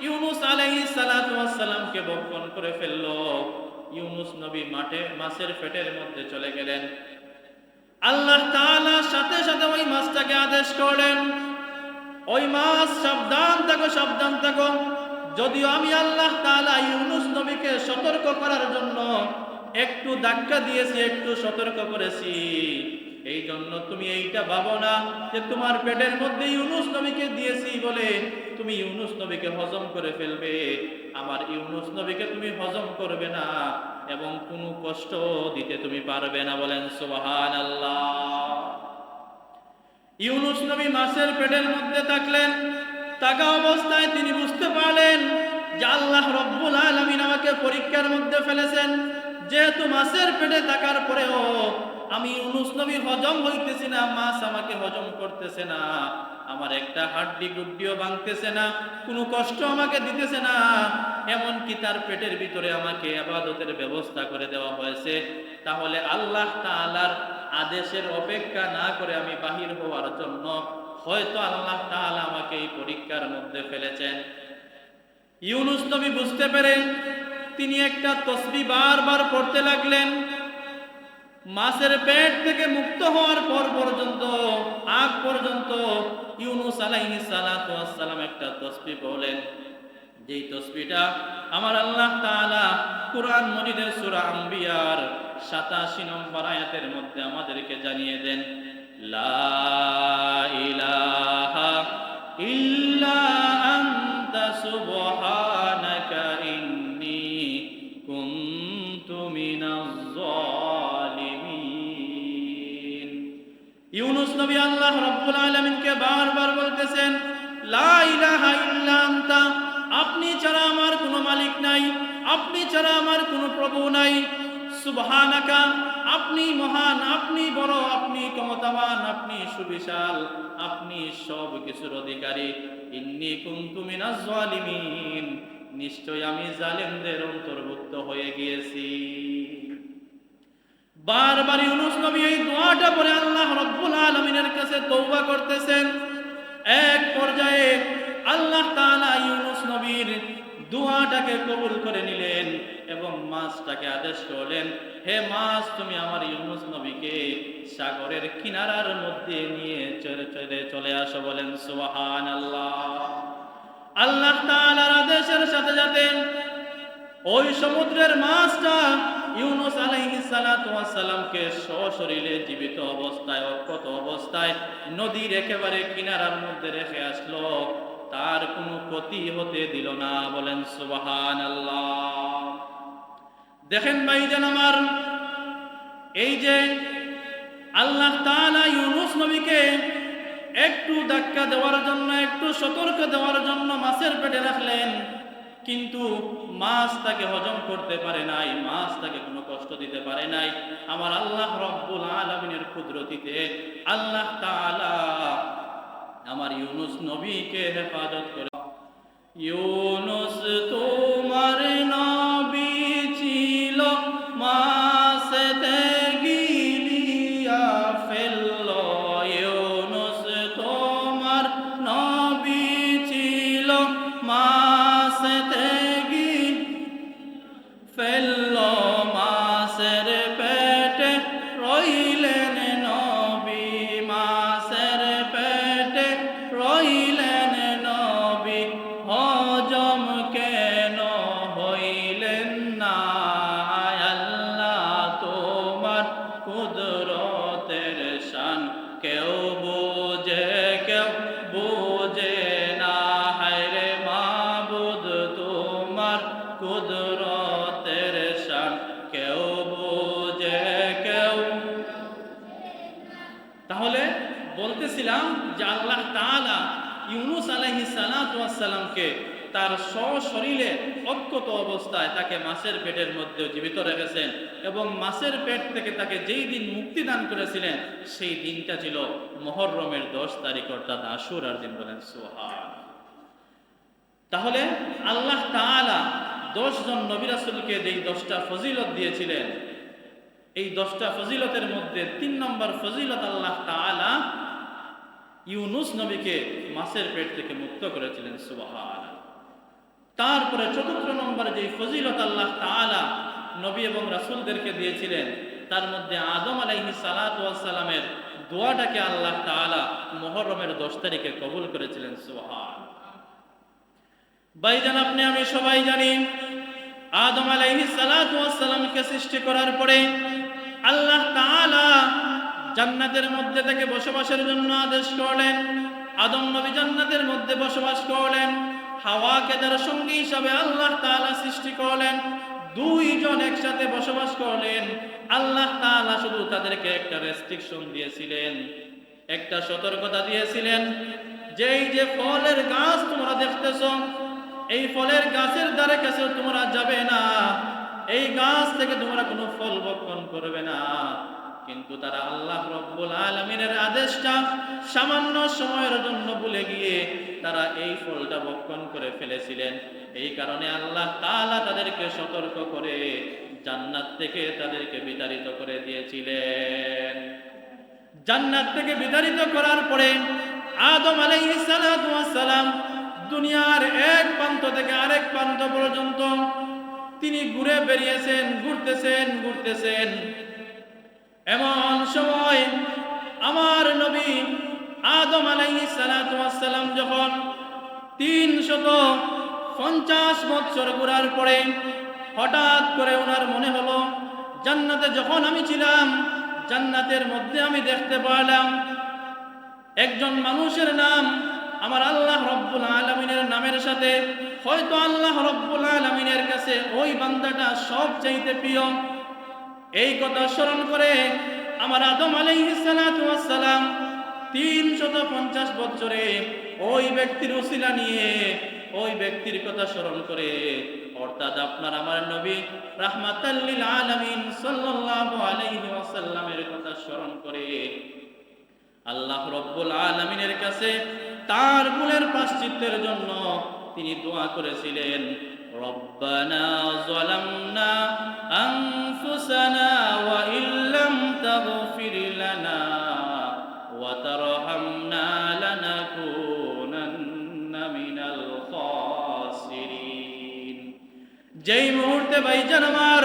ইউনুস আলাইহিস সালাতু ওয়াস সালামকে ভক্ষণ করে ফেলল। ইউনুস নবী মাছের পেটের মধ্যে চলে গেলেন। আল্লাহ তাআলা সাথে সাথে ওই মাছটাকে আদেশ করলেন, ওই মাছ সাবধান থাকো, সাবধান থাকো। যদিও আমি আল্লাহ তাআলা ইউনুস নবীকে সতর্ক করার জন্য একটু ধাক্কা দিয়েছি, একটু সতর্ক করেছি, এই জন্য তুমি এইটা ভাবো না যে তোমার পেটের মধ্যে ইউনুস নবীকে দিয়েছি বলে তুমি ইউনুস নবীকে হজম করে ফেলবে। আমার ইউনুস নবীকে তুমি হজম করবে না এবং কোনো কষ্ট দিতে তুমি পারবে না, বলেন সুবহানাল্লাহ। ইউনুস নবী মাছের পেটের মধ্যে থাকলেন। থাকা অবস্থায় তিনি বুঝতে পারলেন যে আল্লাহ রাব্বুল আলামিন আমাকে পরীক্ষার মধ্যে ফেলেছেন। যেহেতু মাছের পেটে থাকার পরেও আমি ইউনুস নবী হজম হইতেছি না, মাছ আমাকে হজম করতেছে না, আমার একটা হাড্ডি গুড্ডিও ভাঙতেছে না, কোনো কষ্ট আমাকে দিতেছে না, এমনকি তার পেটের ভিতরে আমাকে ইবাদতের ব্যবস্থা করে দেওয়া হয়েছে। তাহলে আল্লাহ তাআলার আদেশের অপেক্ষা না করে আমি বাহির হওয়ার জন্য হয়তো আল্লাহ তাআলা আমাকে এই পরীক্ষার মধ্যে ফেলেছেন। ইউনুস নবী বুঝতে পেরে তিনি একটা তাসবিহ বারবার পড়তে লাগলেন। মাছের পেট থেকে মুক্ত হওয়ার পর পর্যন্ত, আগ পর্যন্ত ইউনুস আলাইহিস সালাতু ওয়াস সালাম একটা তাসবিহ বলেন, যেই তাসবিহটা আমার আল্লাহ তাআলা কুরআন মজিদের সূরা আম্বিয়ার 87 নম্বর আয়াতের মধ্যে আমাদেরকে জানিয়ে দেন, লা ইলাহা ইল্লা আনতা সুবহানাকা ইন্নী কুনতু মিনাজ জালিমিন। ইউনুস নবী আল্লাহ রাব্বুল আলামিনকে বারবার বলতেছেন, লা ইলাহা ইল্লা আনতা, আপনি ছাড়া আমার কোনো মালিক নাই, আপনি ছাড়া আমার কোনো প্রভু নাই। সুবহানাকা, আপনি মহান, আপনি বড়, আপনি ক্ষমতাবান, আপনি সুবিশাল, আপনি সব কিছুর অধিকারী। ইন্নী কুনতু মিনাজ জালিমিন, নিশ্চয় আমি জালেমদের অন্তর্ভুক্ত হয়ে গিয়েছি। বারবার ইউনুস নবী এই দোয়াটা পড়ে আল্লাহ রাব্বুল আলামিনের কাছে তওবা করতেছেন। এক পর্যায়ে আল্লাহ তাআলা ইউনুস নবীর দোয়াটাকে কবুল করে নিলেন এবং মাছটাকে আদেশ করলেন, হে মাছ, তুমি আমার ইউনুস নবীকে সাগরের কিনারার মধ্যে নিয়ে চলে আসো। বলেন সুবহানাল্লাহ। আল্লাহ তাআলার আদেশের সাথে সাথে ওই সমুদ্রের মাছটা ইউনুস আলাইহিস সালাতু ওয়াস সালামকে সশরীরে জীবিত অবস্থায়, অক্ষত অবস্থায় নদীর একেবারে কিনারার মধ্যে রেখে আসলো, তার কোনো ক্ষতি হতে দিল না। বলেন সুবহানাল্লাহ। দেখেন ভাইজান আমার, এই যে আল্লাহ তাআলা ইউনুস নবীকে একটু ধাক্কা দেওয়ার জন্য, একটু সতর্ক দেওয়ার জন্য মাছের পেটে রাখলেন, কিন্তু মাছ তাকে হজম করতে পারে নাই, মাছ তাকে কোনো কষ্ট দিতে পারে নাই। আমার আল্লাহ রব্বুল আলামিনের কুদরতিতে আল্লাহ তাআলা আমার ইউনুস নবীকে হেফাজত করে। ইউনুস তোমার নবী ছিল, মাছেতে গিলিয়া ফেলল। ইউনুস তোমার নবী ছিল, মাছেতে ফেলল। মাছের পেটে রইলেন নবী, মাছের পেটে রইলেন নবী, হজম কেন হইলেন না? আল্লাহ তোমার কুদরতের শান কেউ বোঝে, কেউ বোঝে না। হায়রে মাবুদ, তোমার কুদরতের শান কেউ বোঝে, কেউ। তাহলে বলতেছিলাম যে আল্লাহ তাআলা ইউনুস আলাইহিস সালাতু ওয়াস সালামকে তার সশরীরে অক্ষত অবস্থায় তাকে মাছের পেটের মধ্যে জীবিত রেখেছেন এবং মাছের পেট থেকে তাকে যেই দিন মুক্তি দান করেছিলেন সেই দিনটা ছিল মুহররমের 10 তারিখ, অর্থাৎ আশুরার দিন। বলেন সুবহান। তাহলে আল্লাহ তাআলা 10 জন নবী রাসূলকে যেই 10টা ফজিলত দিয়েছিলেন, এই 10টা ফজিলতের মধ্যে 3 নম্বর ফজিলত আল্লাহ তাআলা ইউনুস নবীকে মাছের পেট থেকে মুক্ত করেছিলেন। সুবহান। তারপরে 4র্থ নম্বর যেই ফজিলত আল্লাহ তাআলা নবী এবং রাসূলদেরকে দিয়েছিলেন, তার মধ্যে আদম আলাইহিস সালাতু ওয়াস সালামের দোয়াটাকে আল্লাহ তাআলা মুহররমের 10 তারিখে কবুল করেছিলেন। সুবহান। ভাইজান, আপনি আমি সবাই জানি আদম আলাইহিস সালাতু ওয়াস সালামকে সৃষ্টি করার পরে আল্লাহ তাআলা জান্নাতের মধ্যে থেকে বসবাসের জন্য আদেশ করলেন। আদম নবী জান্নাতের মধ্যে বসবাস করলেন। হাওয়াকে তার সঙ্গী হিসাবে আল্লাহ তাআলা সৃষ্টি করলেন। 2 জন একসাথে বসবাস করলেন। আল্লাহ তাআলা শুধু তাদেরকে একটা রেস্ট্রিকশন দিয়েছিলেন, একটা সতর্কতা দিয়েছিলেন, যে এই যে ফলের গাছ তোমরা দেখতেছো, এই ফলের গাছের ধারে কাছে তোমরা যাবে না, এই গাছ থেকে তোমরা কোনো ফল ভক্ষণ করবে না। কিন্তু তারা আল্লাহ রব্বুল আলামিনের আদেশটা সামান্য সময়ের জন্য ভুলে গিয়ে তারা এই ফলটা ভক্ষণ করে ফেলেছিলেন। এই কারণে আল্লাহ তাআলা তাদেরকে সতর্ক করে জান্নাত থেকে তাদেরকে বিতাড়িত করে দিয়েছিলেন। জান্নাত থেকে বিতাড়িত করার পরে আদম আলাইহিস সালাতু ওয়াস সালাম দুনিয়ার এক প্রান্ত থেকে আরেক প্রান্ত পর্যন্ত তিনি ঘুরে বেরিয়েছেন, ঘুরতেছেন। এমন সময় আমার নবী আদম আলাইহিস সালাতু ওয়াস সালাম যখন 350 বছর ঘোরার পরে হঠাৎ করে ওনার মনে হলো, জান্নাতে যখন আমি ছিলাম, জান্নাতের মধ্যে আমি দেখতে পেলাম একজন মানুষের নাম আমার আল্লাহ রব্বুল আলামিনের নামের সাথে হয়তো আল্লাহ রব্বুল আলামিনের কাছে ওই বান্দাটা সবচাইতে প্রিয়। এই কথা স্মরণ করে আমার আদম আলাইহিস সালাতু ওয়াস সালাম 350 বছরে ওই ব্যক্তির উসিলা নিয়ে ওই ব্যক্তির কথা স্মরণ করে, অর্থাৎ আপনার আমার নবী রাহমাতাল লিল আলামিন সাল্লাল্লাহু আলাইহি ওয়াসাল্লামের কথা স্মরণ করে আল্লাহ রব্বুল আলামিনের কাছে তার ভুলের প্রায়শ্চিত্তের জন্য তিনি দোয়া করেছিলেন, রব্বানা যালামনা আনফুসানা ওয়া ইল্লাম তাগফির লানা ওয়া তারহামনা লানাকুনান্না মিনাল খাসিরিন। যেই মুহূর্তে ভাইজান আমার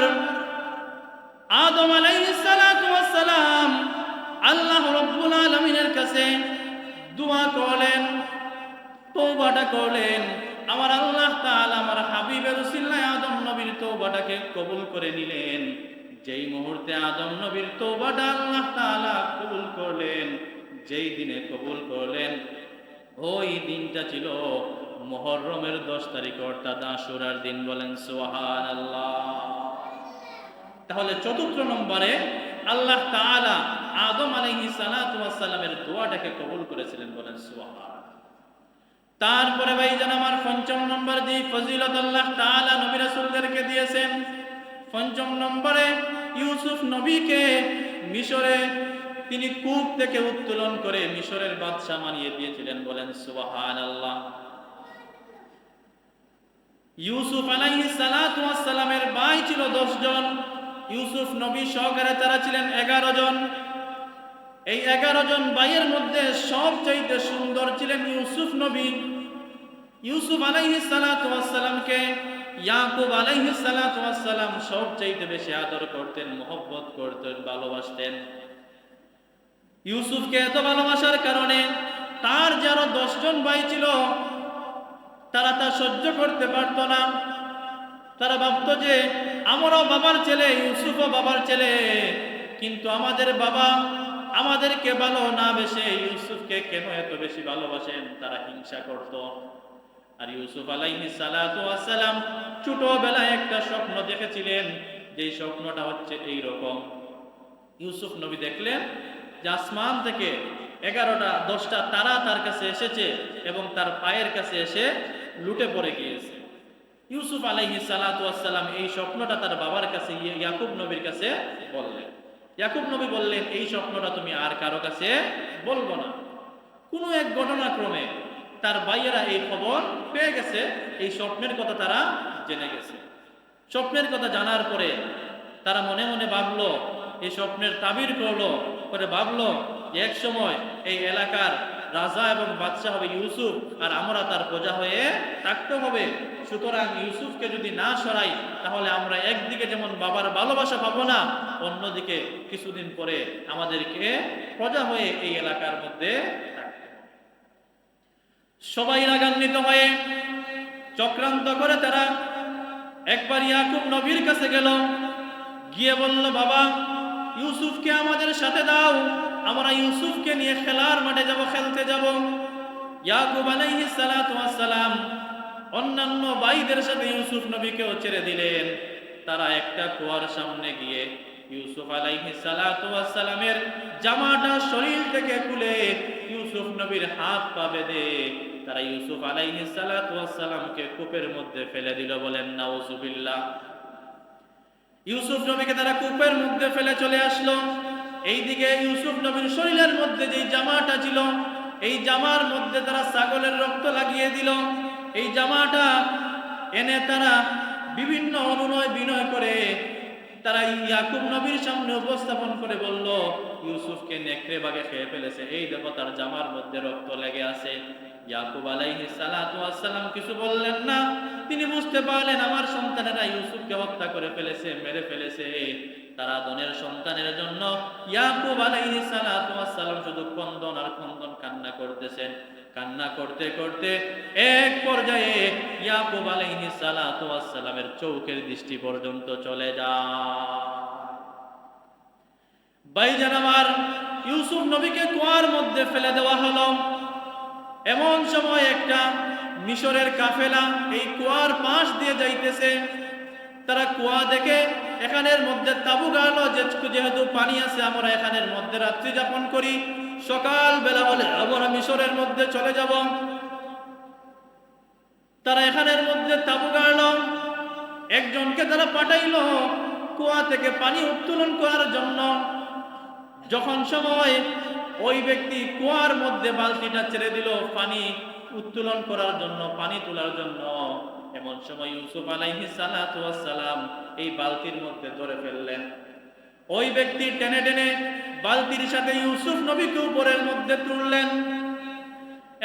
আদম আলাইহিস সালাতু ওয়াস সালাম আল্লাহ রব্বুল আলামিনের কাছে দোয়া করলেন, তওবাটা করলেন, আমার আল্লাহ তাআলা আমার হাবিবের উসিলায় আদম নবীর তওবাটাকে কবুল করে নিলেন। যেই মুহূর্তে আদম নবীর তওবাটা আল্লাহ তাআলা কবুল করলেন, যেই দিনে কবুল করলেন, ওই দিনটা ছিল মুহররমের 10 তারিখ, অর্থাৎ আশুরার দিন। বলেন সুবহানাল্লাহ। তাহলে চতুর্থ নম্বরে আল্লাহ তাআলা আদম আলাইহিস সালাতু ওয়াস সালামের দোয়াটাকে কবুল করেছিলেন। বলেন সুবহানাল্লাহ। তারপরে ভাইজান আমার পঞ্চম নম্বর যে ফজিলত আল্লাহ তাআলা নবী রাসূলদেরকে দিয়েছেন, পঞ্চম নম্বরে ইউসুফ নবীকে মিশরে তিনি কূপ থেকে উত্তোলন করে মিশরের বাদশা বানিয়ে দিয়েছিলেন। বলেন সুবহানাল্লাহ। ইউসুফ আলাইহিস সালাতু ওয়াস সালামের ভাই ছিল 10 জন, ইউসুফ নবী সহকারে তারা ছিলেন 11 জন। এই 11 জন ভাইয়ের মধ্যে সবচাইতে সুন্দর ছিলেন ইউসুফ নবী। ইউসুফ আলাইহিস সালাতু ওয়াস সালামকে ইয়াকুব আলাইহিস সালাতু ওয়াস সালাম সবচাইতে বেশি আদর করতেন, মহব্বত করতেন, ভালোবাসতেন। ইউসুফকে এত ভালোবাসার কারণে তার যারা 10 জন ভাই ছিল তারা তা সহ্য করতে পারত না। তারা ভাবতো যে আমরাও বাবার ছেলে, ইউসুফও বাবার ছেলে, কিন্তু আমাদের বাবা আমাদেরকে ভালো না বেশে ইউসুফকে কেন এত বেশি ভালোবাসেন, তারা হিংসা করত। আর ইউসুফ আলাইহিস সালাতু ওয়াস সালাম ছোটবেলায় একটা স্বপ্ন দেখেছিলেন, যেই স্বপ্নটা হচ্ছে এই রকম। ইউসুফ নবী দেখলেন যে আসমান থেকে 11টা 10টা তারা তার কাছে এসেছে এবং তার পায়ের কাছে এসে লুটে পড়ে গিয়েছে। ইউসুফ আলাইহিস সালাতু ওয়াস সালাম এই স্বপ্নটা তার বাবার কাছে ইয়াকুব নবীর কাছে বললেন। ইয়াকুব নবী বললেন, এই স্বপ্নটা তুমি আর কারো কাছে বলবো না। কোনো এক ঘটনাক্রমে তার ভাইয়েরা এই খবর পেয়ে গেছে, এই স্বপ্নের কথা তারা জেনে গেছে। স্বপ্নের কথা জানার পরে তারা মনে মনে ভাবলো, এই স্বপ্নের তাবির করলো, করে ভাবলো যে এক সময় এই এলাকার রাজা এবং বাদশা হবে ইউসুফ, আর আমরা তার প্রজা হয়ে থাকতে হবে। সুতরাং ইউসুফকে যদি না সরাই তাহলে আমরা একদিকে যেমন বাবার ভালোবাসা পাবো না, অন্যদিকে কিছুদিন পরে আমাদেরকে প্রজা হয়ে এই এলাকার মধ্যে থাকতে হবে। সবাই রাগান্বিত হয়ে চক্রান্ত করে তারা একবার ইয়াকুব নবীর কাছে গেল, গিয়ে বলল, বাবা ইউসুফকে আমাদের সাথে দাও, আমরা ইউসুফকে নিয়ে খেলার মাঠে যাব, খেলতে যাব। ইয়াকুব আলাইহিস সালাতু ওয়াস সালাম অন্যান্য ভাইদের সাথে ইউসুফ নবীকেও ছেড়ে দিলেন। তারা একটা কুয়ার সামনে গিয়ে ইউসুফ আলাইহিস সালাতু ওয়াস সালামের জামাটা শরীর থেকে খুলে ইউসুফ নবীর হাত পা বেঁধে তারা ইউসুফ আলাইহিস সালাতু ওয়াস সালামকে কূপের মধ্যে ফেলে দিল। বলেন নাউজুবিল্লাহ। ইউসুফ নবীকে তারা কূপের মধ্যে ফেলে চলে আসলো। এইদিকে ইউসুফ নবীর শরীরের মধ্যে যে জামাটা ছিল, এই জামার মধ্যে তারা ছাগলের রক্ত লাগিয়ে দিল। এই জামাটা এনে তারা বিভিন্ন অনুনয় বিনয় করে তারা ইয়াকুব নবীর সামনে উপস্থাপন করে বলল, ইউসুফকে নেকড়ে বাগে খেয়ে ফেলেছে, এই দেখো তার জামার মধ্যে রক্ত লেগে আছে। ইয়াকুব আলাইহিস সালাতু ওয়াস সালাম কিছু বললেন না। তিনি বুঝতে পারলেন আমার সন্তানেরা ইউসুফকে হত্যা করে ফেলেছে, মেরে ফেলেছে। তারা ধনের সন্তানের জন্য ইয়াকুব আলাইহিস সালাতু ওয়াস সালাম শুধু ক্রন্দন আর ক্রন্দন, কান্না করতেছেন। কান্না করতে করতে এক পর্যায়ে ইয়াকুব আলাইহিস সালাতু ওয়াস সালামের চোখের দৃষ্টি পর্যন্ত চলে যায়। ভাইজান আমার, ইউসুফ নবীকে কুয়ার মধ্যে ফেলে দেওয়া হলো। এমন সময় একটা মিশরের কাফেলা এই কুয়ার পাশ দিয়ে যাইতেছে। তারা কুয়া দেখে এখানের মধ্যে তাবু গাড়লো, যেহেতু পানি আছে আমরা এখানের মধ্যে রাত্রি যাপন করি, সকাল বেলা হলে আমরা মিশরের মধ্যে চলে যাব। তারা এখানের মধ্যে তাবু গাড়লো। একজনকে তারা পাঠাইলো কুয়া থেকে পানি উত্তোলন করার জন্য। যখন সময় ওই ব্যক্তি কুয়ার মধ্যে বালতিটা ছেড়ে দিল পানি উত্তোলন করার জন্য, পানি তোলার জন্য, এমন সময় ইউসুফ আলাইহিস সালাতু ওয়াস সালাম এই বালতির মধ্যে ধরে ফেললেন। ওই ব্যক্তি টেনে টেনে বালতির সাথে ইউসুফ নবীকে উপরের মধ্যে তুললেন।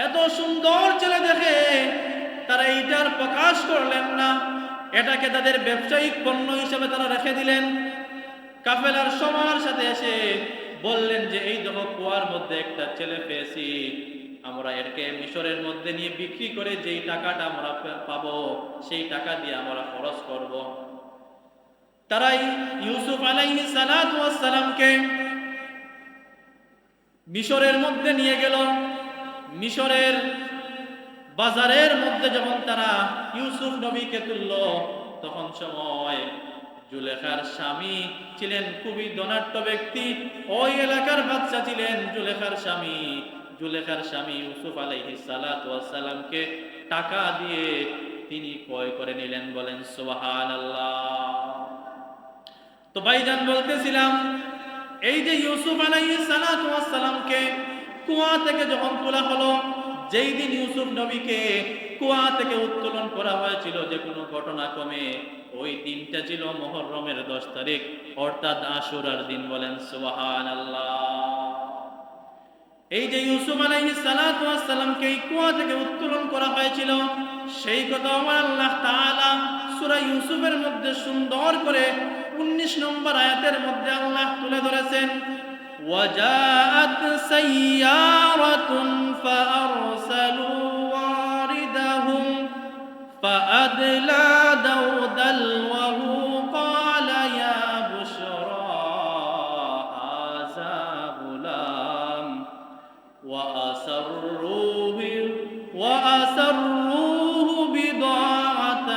এত সুন্দর ছেলে দেখে তারা এইটার প্রকাশ করলেন না, এটাকে তাদের ব্যবসায়িক পণ্য হিসেবে তারা রেখে দিলেন। কাফেলার সবার সাথে এসে বললেন যে এই দেখো কুয়ার মধ্যে একটা ছেলে পেয়েছি, আমরা এরকে মিশরের মধ্যে নিয়ে বিক্রি করে যেই টাকাটা আমরা পাবো সেই টাকা দিয়ে আমরা খরচ করব। তারাই ইউসুফ আলাইহিস সালাতু ওয়াস সালামকে মিশরের মধ্যে নিয়ে গেল। মিশরের বাজারের মধ্যে যখন তারা ইউসুফ নবীকে তুলল, তখন সময় জুলেখার স্বামী ছিলেন খুবই ধনাঢ্য ব্যক্তি, ওই এলাকার বাদশা ছিলেন জুলেখার স্বামী। জুলেখার স্বামী ইউসুফ আলাইহিস সালাতু ওয়াস সালামকে টাকা দিয়ে তিনি ক্রয় করে নিলেন। বলেন সুবহানাল্লাহ। তো ভাইজান বলতেছিলাম, এই যে ইউসুফ আলাইহিস সালাতু ওয়াস সালামকে কুয়া থেকে যখন তোলা হলো, যেই দিন ইউসুফ নবীকে কুয়া থেকে উত্তোলন করা হয়েছিল যে কোনো ঘটনাক্রমে, ওই দিনটা ছিল মুহররমের 10 তারিখ, অর্থাৎ আশুরার দিন। বলেন সুবহানাল্লাহ। এই যে ইউসুফ আলাইহিস সালাতু ওয়াস সালামকে এই কুয়া থেকে উত্তোলন করা হয়েছিল, সেই কথা আমার আল্লাহ তাআলা সূরা ইউসুফের মধ্যে সুন্দর করে 19 নম্বর আয়াতের মধ্যে আল্লাহ তুলে ধরেছেন। وجاءت سيارة فأرسلوا واردهم فأدلى دلوه قال يا بشرى هذا غلام وأسروه بضاعة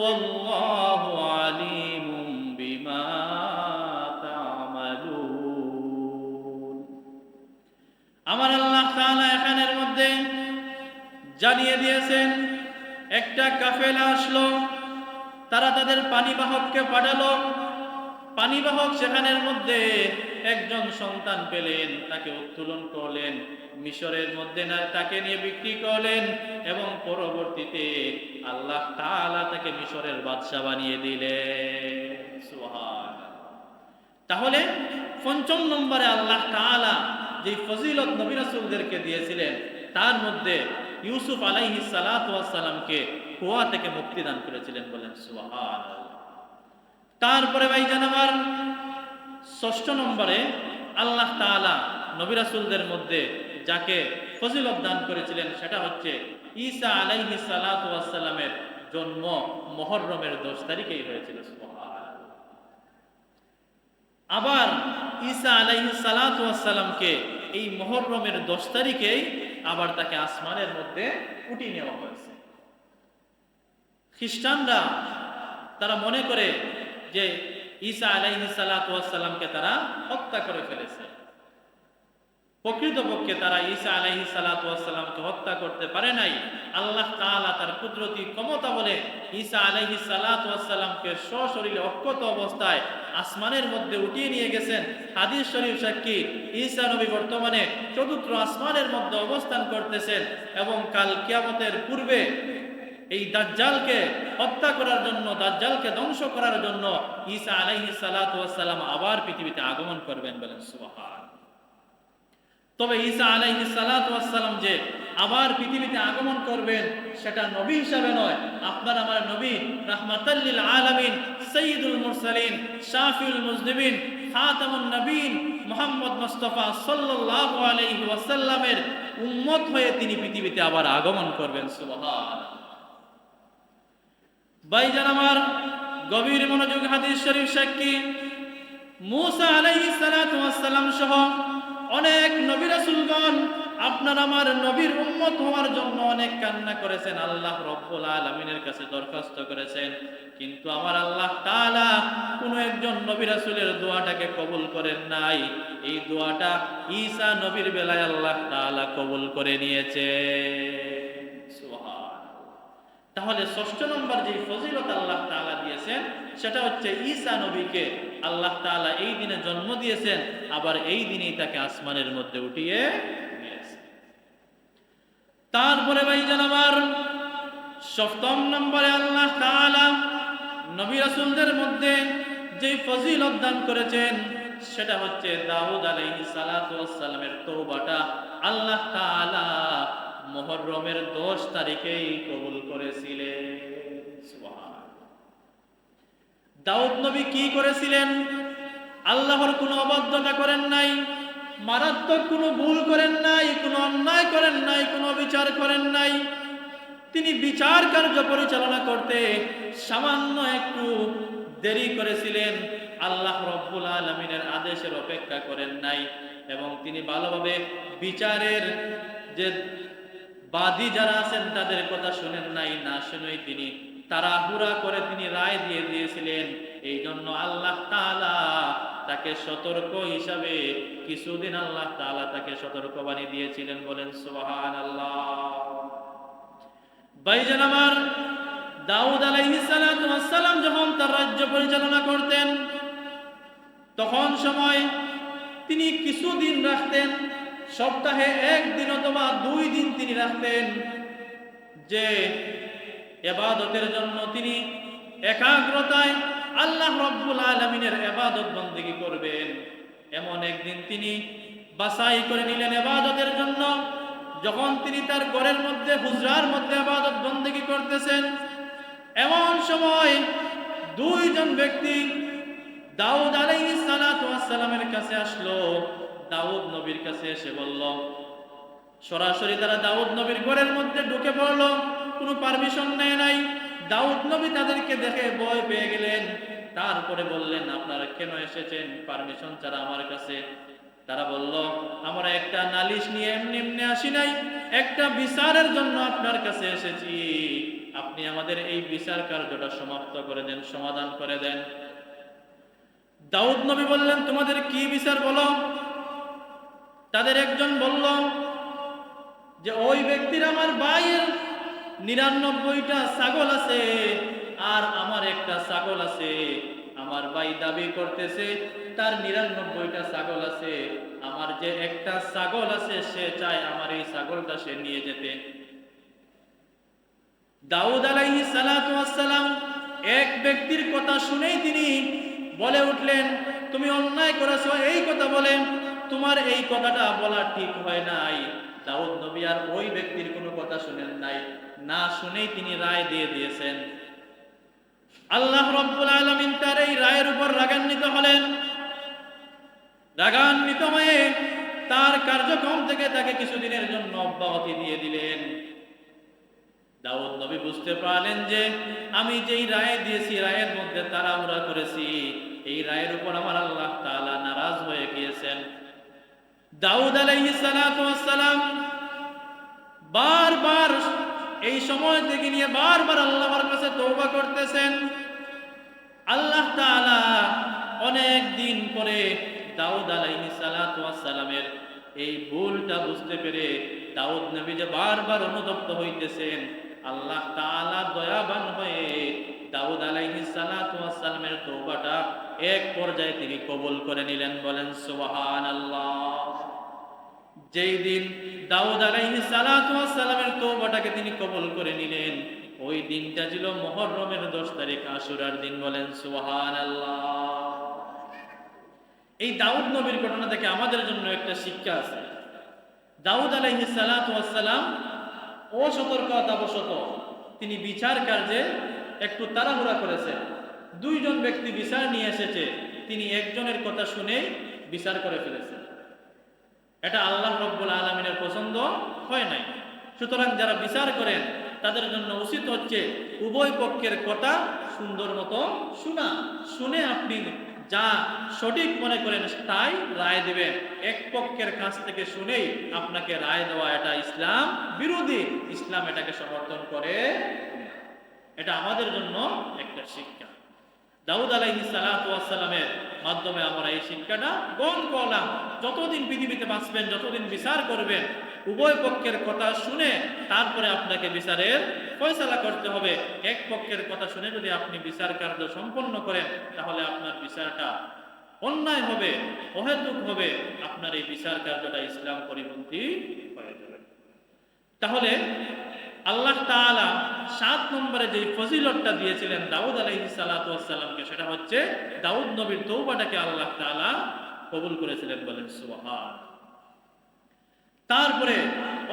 والله عليم بما আমার আল্লাহ তাআলা এখানের মধ্যে জানিয়ে দিয়েছেন, একটা কাফেলা আসলো, তারা তাদের পানিবাহককে পাঠালো। পানিবাহক সেখানের মধ্যে একজন সন্তান পেলেন, তাকে উত্তোলন করলেন, মিশরের মধ্যে তাকে নিয়ে বিক্রি করলেন এবং পরবর্তীতে আল্লাহ তাআলা তাকে মিশরের বাদশা বানিয়ে দিলেন। সুবহানাল্লাহ। তাহলে ৫ম নম্বরে আল্লাহ তাআলা যে ফজিলত নবী রাসূলদেরকে দিয়েছিলেন, তার মধ্যে ইউসুফ আলাইহিস সালাতু ওয়াস সালামকে কুয়া থেকে মুক্তি দান করেছিলেন। বলেন সুবহানাল্লাহ। তারপরে ভাইজান আমার ৬ষ্ঠ নম্বরে আল্লাহ তাআলা নবী রাসূলদের মধ্যে যাকে ফজিলত দান করেছিলেন, সেটা হচ্ছে ঈসা আলাইহিস সালাতু ওয়াস সালামের জন্ম মুহররমের 10 তারিখেই হয়েছিল। সুবহানাল্লাহ। আবার ঈসা আলাইহিস সালাতু ওয়াস সালামকে এই মুহররমের 10 তারিখেই আবার তাকে আসমানের মধ্যে উঠিয়ে নেওয়া হয়েছে। খ্রিস্টানরা তারা মনে করে যে ঈসা আলাইহিস সালাতু ওয়াস সালামকে তারা হত্যা করে ফেলেছে। প্রকৃতপক্ষে তারা ঈসা আলাইহিস সালাতু ওয়াস সালামকে হত্যা করতে পারে নাই। আল্লাহ তাআলা তার কুদরতি ক্ষমতা বলে ঈসা আলাইহিস সালাতু ওয়াস সালামকে সশরীরে অক্ষত অবস্থায় আসমানের মধ্যে উঠিয়ে নিয়ে গেছেন। হাদিস শরীফ সাক্ষী, ঈসা নবী বর্তমানে ৪র্থ আসমানের মধ্যে অবস্থান করতেছেন এবং কাল কিয়ামতের পূর্বে এই দাজ্জালকে হত্যা করার জন্য, দাজ্জালকে ধ্বংস করার জন্য ঈসা আলাইহিস সালাতু ওয়াস সালাম আবার পৃথিবীতে আগমন করবেন, বলেন সুবহান। তবে ঈসা আলাইহিস সালাতু ওয়াস সালাম যে আবার পৃথিবীতে আগমন করবেন, সেটা নবী হিসাবে নয়, আপনার আমার নবী রাহমাতাল লিল আলামিন, সাইয়্যিদুল মুরসালিন, শাফিউল মুজনিবিন, খাতামুন নবীন মুহাম্মদ মুস্তাফা সাল্লাল্লাহু আলাইহি ওয়াসাল্লামের উম্মত হয়ে তিনি পৃথিবীতে আবার আগমন করবেন, সুবহান। ভাইজান আমার, গভীর মনোযোগ, হাদিস শরীফ সাক্ষী, মূসা আলাইহিস সালাতু ওয়াস সালাম সহ অনেক নবী রাসূলগণ আপনার আমার নবীর উম্মত হওয়ার জন্য অনেক কান্না করেছেন, আল্লাহ রব্বুল আলামিনের কাছে দরখাস্ত করেছেন, কিন্তু আমার আল্লাহ তাআলা কোন একজন নবী রাসূলের দোয়াটাকে কবুল করেন নাই। এই দোয়াটা ঈসা নবীর বেলায় আল্লাহ তাআলা কবুল করে নিয়েছে, সুবহান। তাহলে ষষ্ঠ নম্বর যে ফজিলত আল্লাহ তাআলা দিয়েছেন, সেটা হচ্ছে ঈসা নবীকে আল্লাহ তাআলা এই দিনে জন্ম দিয়েছেন, আবার এই দিনেই তাকে আসমানের মধ্যে উঠিয়ে নিয়েছেন। তারপরে ভাইজান আমার, সপ্তম নম্বরে আল্লাহ তাআলা নবী রাসূলদের মধ্যে যে ফজিলত দান করেছেন, সেটা হচ্ছে দাউদ আলাইহিস সালাতু ওয়াস সালামের তওবাটা আল্লাহ তাআলা মুহররমের 10 তারিখেই কবুল করেছিলেন, সুবহান। দাউদ নবী কি করেছিলেন? আল্লাহর কোনো অবাধ্যতা করেন নাই, মারাত্মক কোনো ভুল করেন নাই, কোনো অন্যায় করেন নাই, কোনো বিচার করেন নাই। তিনি বিচার কার্য পরিচালনা করতে সামান্য একটু দেরি করেছিলেন, আল্লাহ রব্বুল আলামিনের আদেশের অপেক্ষা করেন নাই, এবং তিনি ভালোভাবে বিচারের যে বাদী যারা আছেন তাদের কথা শুনেন নাই, না শুনেই তিনি তাড়াহুড়া করে তিনি রায় দিয়ে দিয়েছিলেন। এই জন্য আল্লাহ তাআলা তাকে সতর্ক হিসাবে কিছুদিন আল্লাহ তাআলা তাকে সতর্কবাণী দিয়েছিলেন, বলেন সুবহানাল্লাহ। ভাইজান আমার, দাউদ আলাইহিস সালাতু ওয়াস সালাম যখন তার রাজ্য পরিচালনা করতেন, তখন সময় তিনি কিছুদিন রাখতেন, সপ্তাহে 1 দিন অথবা 2 দিন তিনি রাখতেন, যে ইবাদতের জন্য তিনি একাগ্রতায় আল্লাহ রব্বুল আলামিনের ইবাদত বندگی করবেন। এমন একদিন তিনি বাছাই করে নিলেন ইবাদতের জন্য, যখন তিনি তার ঘরের মধ্যে হুজরার মধ্যে ইবাদত বندگی করতেছেন, এমন সময় 2 জন ব্যক্তি দাউদ আলাইহিস সালাতু ওয়াস সালামের কাছে আসলো। দাউদ নবীর কাছে এসে বলল, সরাসরি তারা দাউদ নবীর ঘরের মধ্যে ঢুকে পড়ল, কোনো পারমিশন নেয় নাই। দাউদ নবী তাদেরকে দেখে ভয় পেয়ে গেলেন। তারপরে বললেন, আপনারা কেন এসেছেন পারমিশন ছাড়া আমার কাছে? তারা বলল, আমরা একটা নালিশ নিয়ে এমনি এমনি আসি নাই, একটা বিচারের জন্য আপনার কাছে এসেছি, আপনি আমাদের এই বিচার কার্যটা সমাপ্ত করে দেন, সমাধান করে দেন। দাউদ নবী বললেন, তোমাদের কি বিচার বলো? তাদের একজন বলল যে, ওই ব্যক্তির আমার ভাইয়ের 99টা ছাগল আছে আর আমার একটা ছাগল আছে, আমার ভাই দাবি করতেছে তার 99টা ছাগল আছে, আমার যে একটা ছাগল আছে সে চায় আমার এই ছাগলটা সে নিয়ে যেতে। দাউদ আলাইহিস সালাতু ওয়াস সালাম এক ব্যক্তির কথা শুনেই তিনি বলে উঠলেন, তুমি অন্যায় করেছো এই কথা বলে, তোমার এই কথাটা বলা ঠিক হয় নাই। দাউদ নবী আর ওই ব্যক্তির কোনো কথা শুনেন নাই, না শুনেই তিনি রায় দিয়ে দিয়েছেন। আল্লাহ রব্বুল আলামিন তার এই রায়ের উপর রাগান্বিত হলেন। রাগান্বিত হয়ে তার কার্যক্রম থেকে তাকে কিছুদিনের জন্য অব্যাহতি দিয়ে দিলেন। দাউদ নবী বুঝতে পারলেন যে আমি যেই রায় দিয়েছি, রায়ের মধ্যে তাড়াহুড়া করেছি, এই রায়ের উপর আমার আল্লাহ তাআলা নারাজ হয়ে গিয়েছেন। দাউদ আলাইহিস সালাতু ওয়াস সালাম বারবার এই সময় থেকে নিয়ে বারবার আল্লাহর কাছে তওবা করতেছেন। আল্লাহ তাআলা অনেক দিন পরে দাউদ আলাইহিস সালাতু ওয়াস সালামের এই ভুলটা বুঝতে পেরে দাউদ নবী যে বারবার অনুতপ্ত হইতেছেন, আল্লাহ তাআলা দয়াবান হয়ে দাউদ আলাইহিস সালাতু ওয়াস সালামের তওবাটা এক পর্যায়ে তিনি কবুল করে নিলেন, বলেন সুবহানাল্লাহ। যেই দিন দাউদ আলাইহিস সালাতু ওয়াস সালামের তওবাটাকে তিনি কবুল করে নিলেন, ওই দিনটা ছিল মুহররমের 10 তারিখ, আশুরার দিন। বলেন সুবহানাল্লাহ। এই দাউদ নবীর ঘটনা থেকে আমাদের জন্য একটা শিক্ষা আছে। দাউদ আলাইহিস সালাতু ওয়াস সালাম অসতর্কতাবশত তিনি বিচার কার্যে একটু তাড়াহুড়া করেছেন। দুইজন ব্যক্তি বিচার নিয়ে এসেছে, তিনি একজনের কথা শুনেই বিচার করে ফেলেছেন। এটা আল্লাহ রাব্বুল আলামিনের পছন্দ হয় নাই। সুতরাং যারা বিচার করেন তাদের জন্য উচিত হচ্ছে উভয় পক্ষের কথা সুন্দর মতো শোনা, শুনে আপনি যা সঠিক মনে করেন তাই রায় দেবেন। এক পক্ষের কাছ থেকে শুনেই আপনাকে রায় দেওয়া এটা ইসলাম বিরোধী, ইসলাম এটাকে সমর্থন করে। এটা আমাদের জন্য একটা শিক্ষা। দাউদ আলাইহিস সালাতু ওয়াস সালামের মাধ্যমে আমরা এই শিক্ষাটা গ্রহণ করলাম। যতদিন পৃথিবীতে বাঁচবেন, যতদিন বিচার করবেন, উভয় পক্ষের কথা শুনে তারপরে আপনাকে বিচারের ফয়সালা করতে হবে। এক পক্ষের কথা শুনে যদি আপনি বিচার কার্য সম্পন্ন করেন তাহলে আপনার বিচারটা অন্যায় হবে, অহেতুক হবে, আপনার এই বিচার কার্যটা ইসলাম পরিপন্থী হয়ে যাবে। তাহলে আল্লাহ তাআলা 7 নম্বরে যে ফজিলতটা দিয়েছিলেন দাউদ আলাইহিস সালাতু ওয়াস সালামকে, সেটা হচ্ছে দাউদ নবীর তওবাটাকে আল্লাহ তাআলা কবুল করেছিলেন। বলেন সুবহান। তারপরে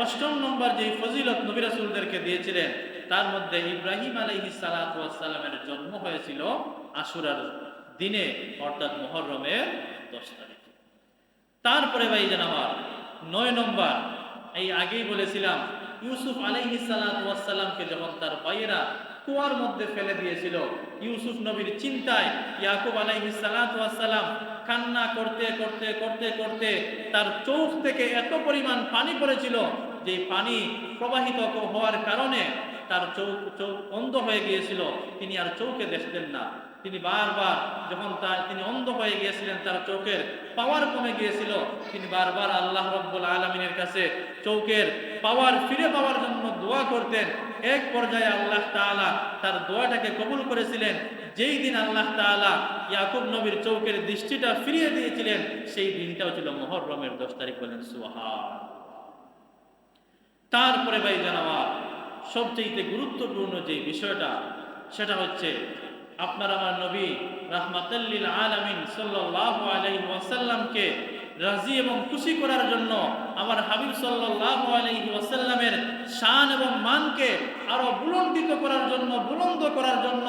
8 নম্বর যে ফজিলত নবী রাসূলদেরকে দিয়েছিলেন তার মধ্যে ইব্রাহিম আলাইহিস সালাতু ওয়াস সালামের জন্ম হয়েছিল আশুরার দিনে, অর্থাৎ মুহররমের 10 তারিখে। তারপরে ভাইজান আমার 9 নম্বর, এই আগেই বলেছিলাম ইউসুফ আলাইহিস সালাতু ওয়াস সালামকে যখন তার ভাইয়েরা কুয়ার মধ্যে ফেলে দিয়েছিল, ইউসুফ নবীর চিন্তায় ইয়াকুব আলাইহিস সালাতু ওয়াস সালাম কান্না করতে করতে করতে করতে তার চোখ থেকে এত পরিমাণ পানি পড়েছিল যে পানি প্রবাহিত হওয়ার কারণে তার চোখ অন্ধ হয়ে গিয়েছিল। তিনি আর চোখে দেখতেন না। তিনি বারবার যখন তিনি অন্ধ হয়ে গিয়েছিলেন, তার চোখের পাওয়ার কমে গিয়েছিল, তিনি বারবার আল্লাহ রাব্বুল আলামিনের কাছে চোখের পাওয়ার ফিরে পাওয়ার জন্য দোয়া করতেন। এক পর্যায়ে আল্লাহ তাআলা তার দোয়াটাকে কবুল করেছিলেন। যেই দিন আল্লাহ তাআলা ইয়াকুব নবীর চোখের দৃষ্টিটা ফিরিয়ে দিয়েছিলেন সেই দিনটাও ছিল মুহররমের 10 তারিখ। বলেন সুবহান। তারপরে ভাইজান আমার সবচেয়ে গুরুত্বপূর্ণ যে বিষয়টা সেটা হচ্ছে আপনার আমার নবী রাহমাতাল লিল আলামিন সাল্লাল্লাহু আলাইহি ওয়াসাল্লামকে রাজি এবং খুশি করার জন্য, আমার হাবিব সাল্লাল্লাহু আলাইহি ওয়াসাল্লামের শান এবং মানকে আরো বুলন্দিত করার জন্য, বুলন্দ করার জন্য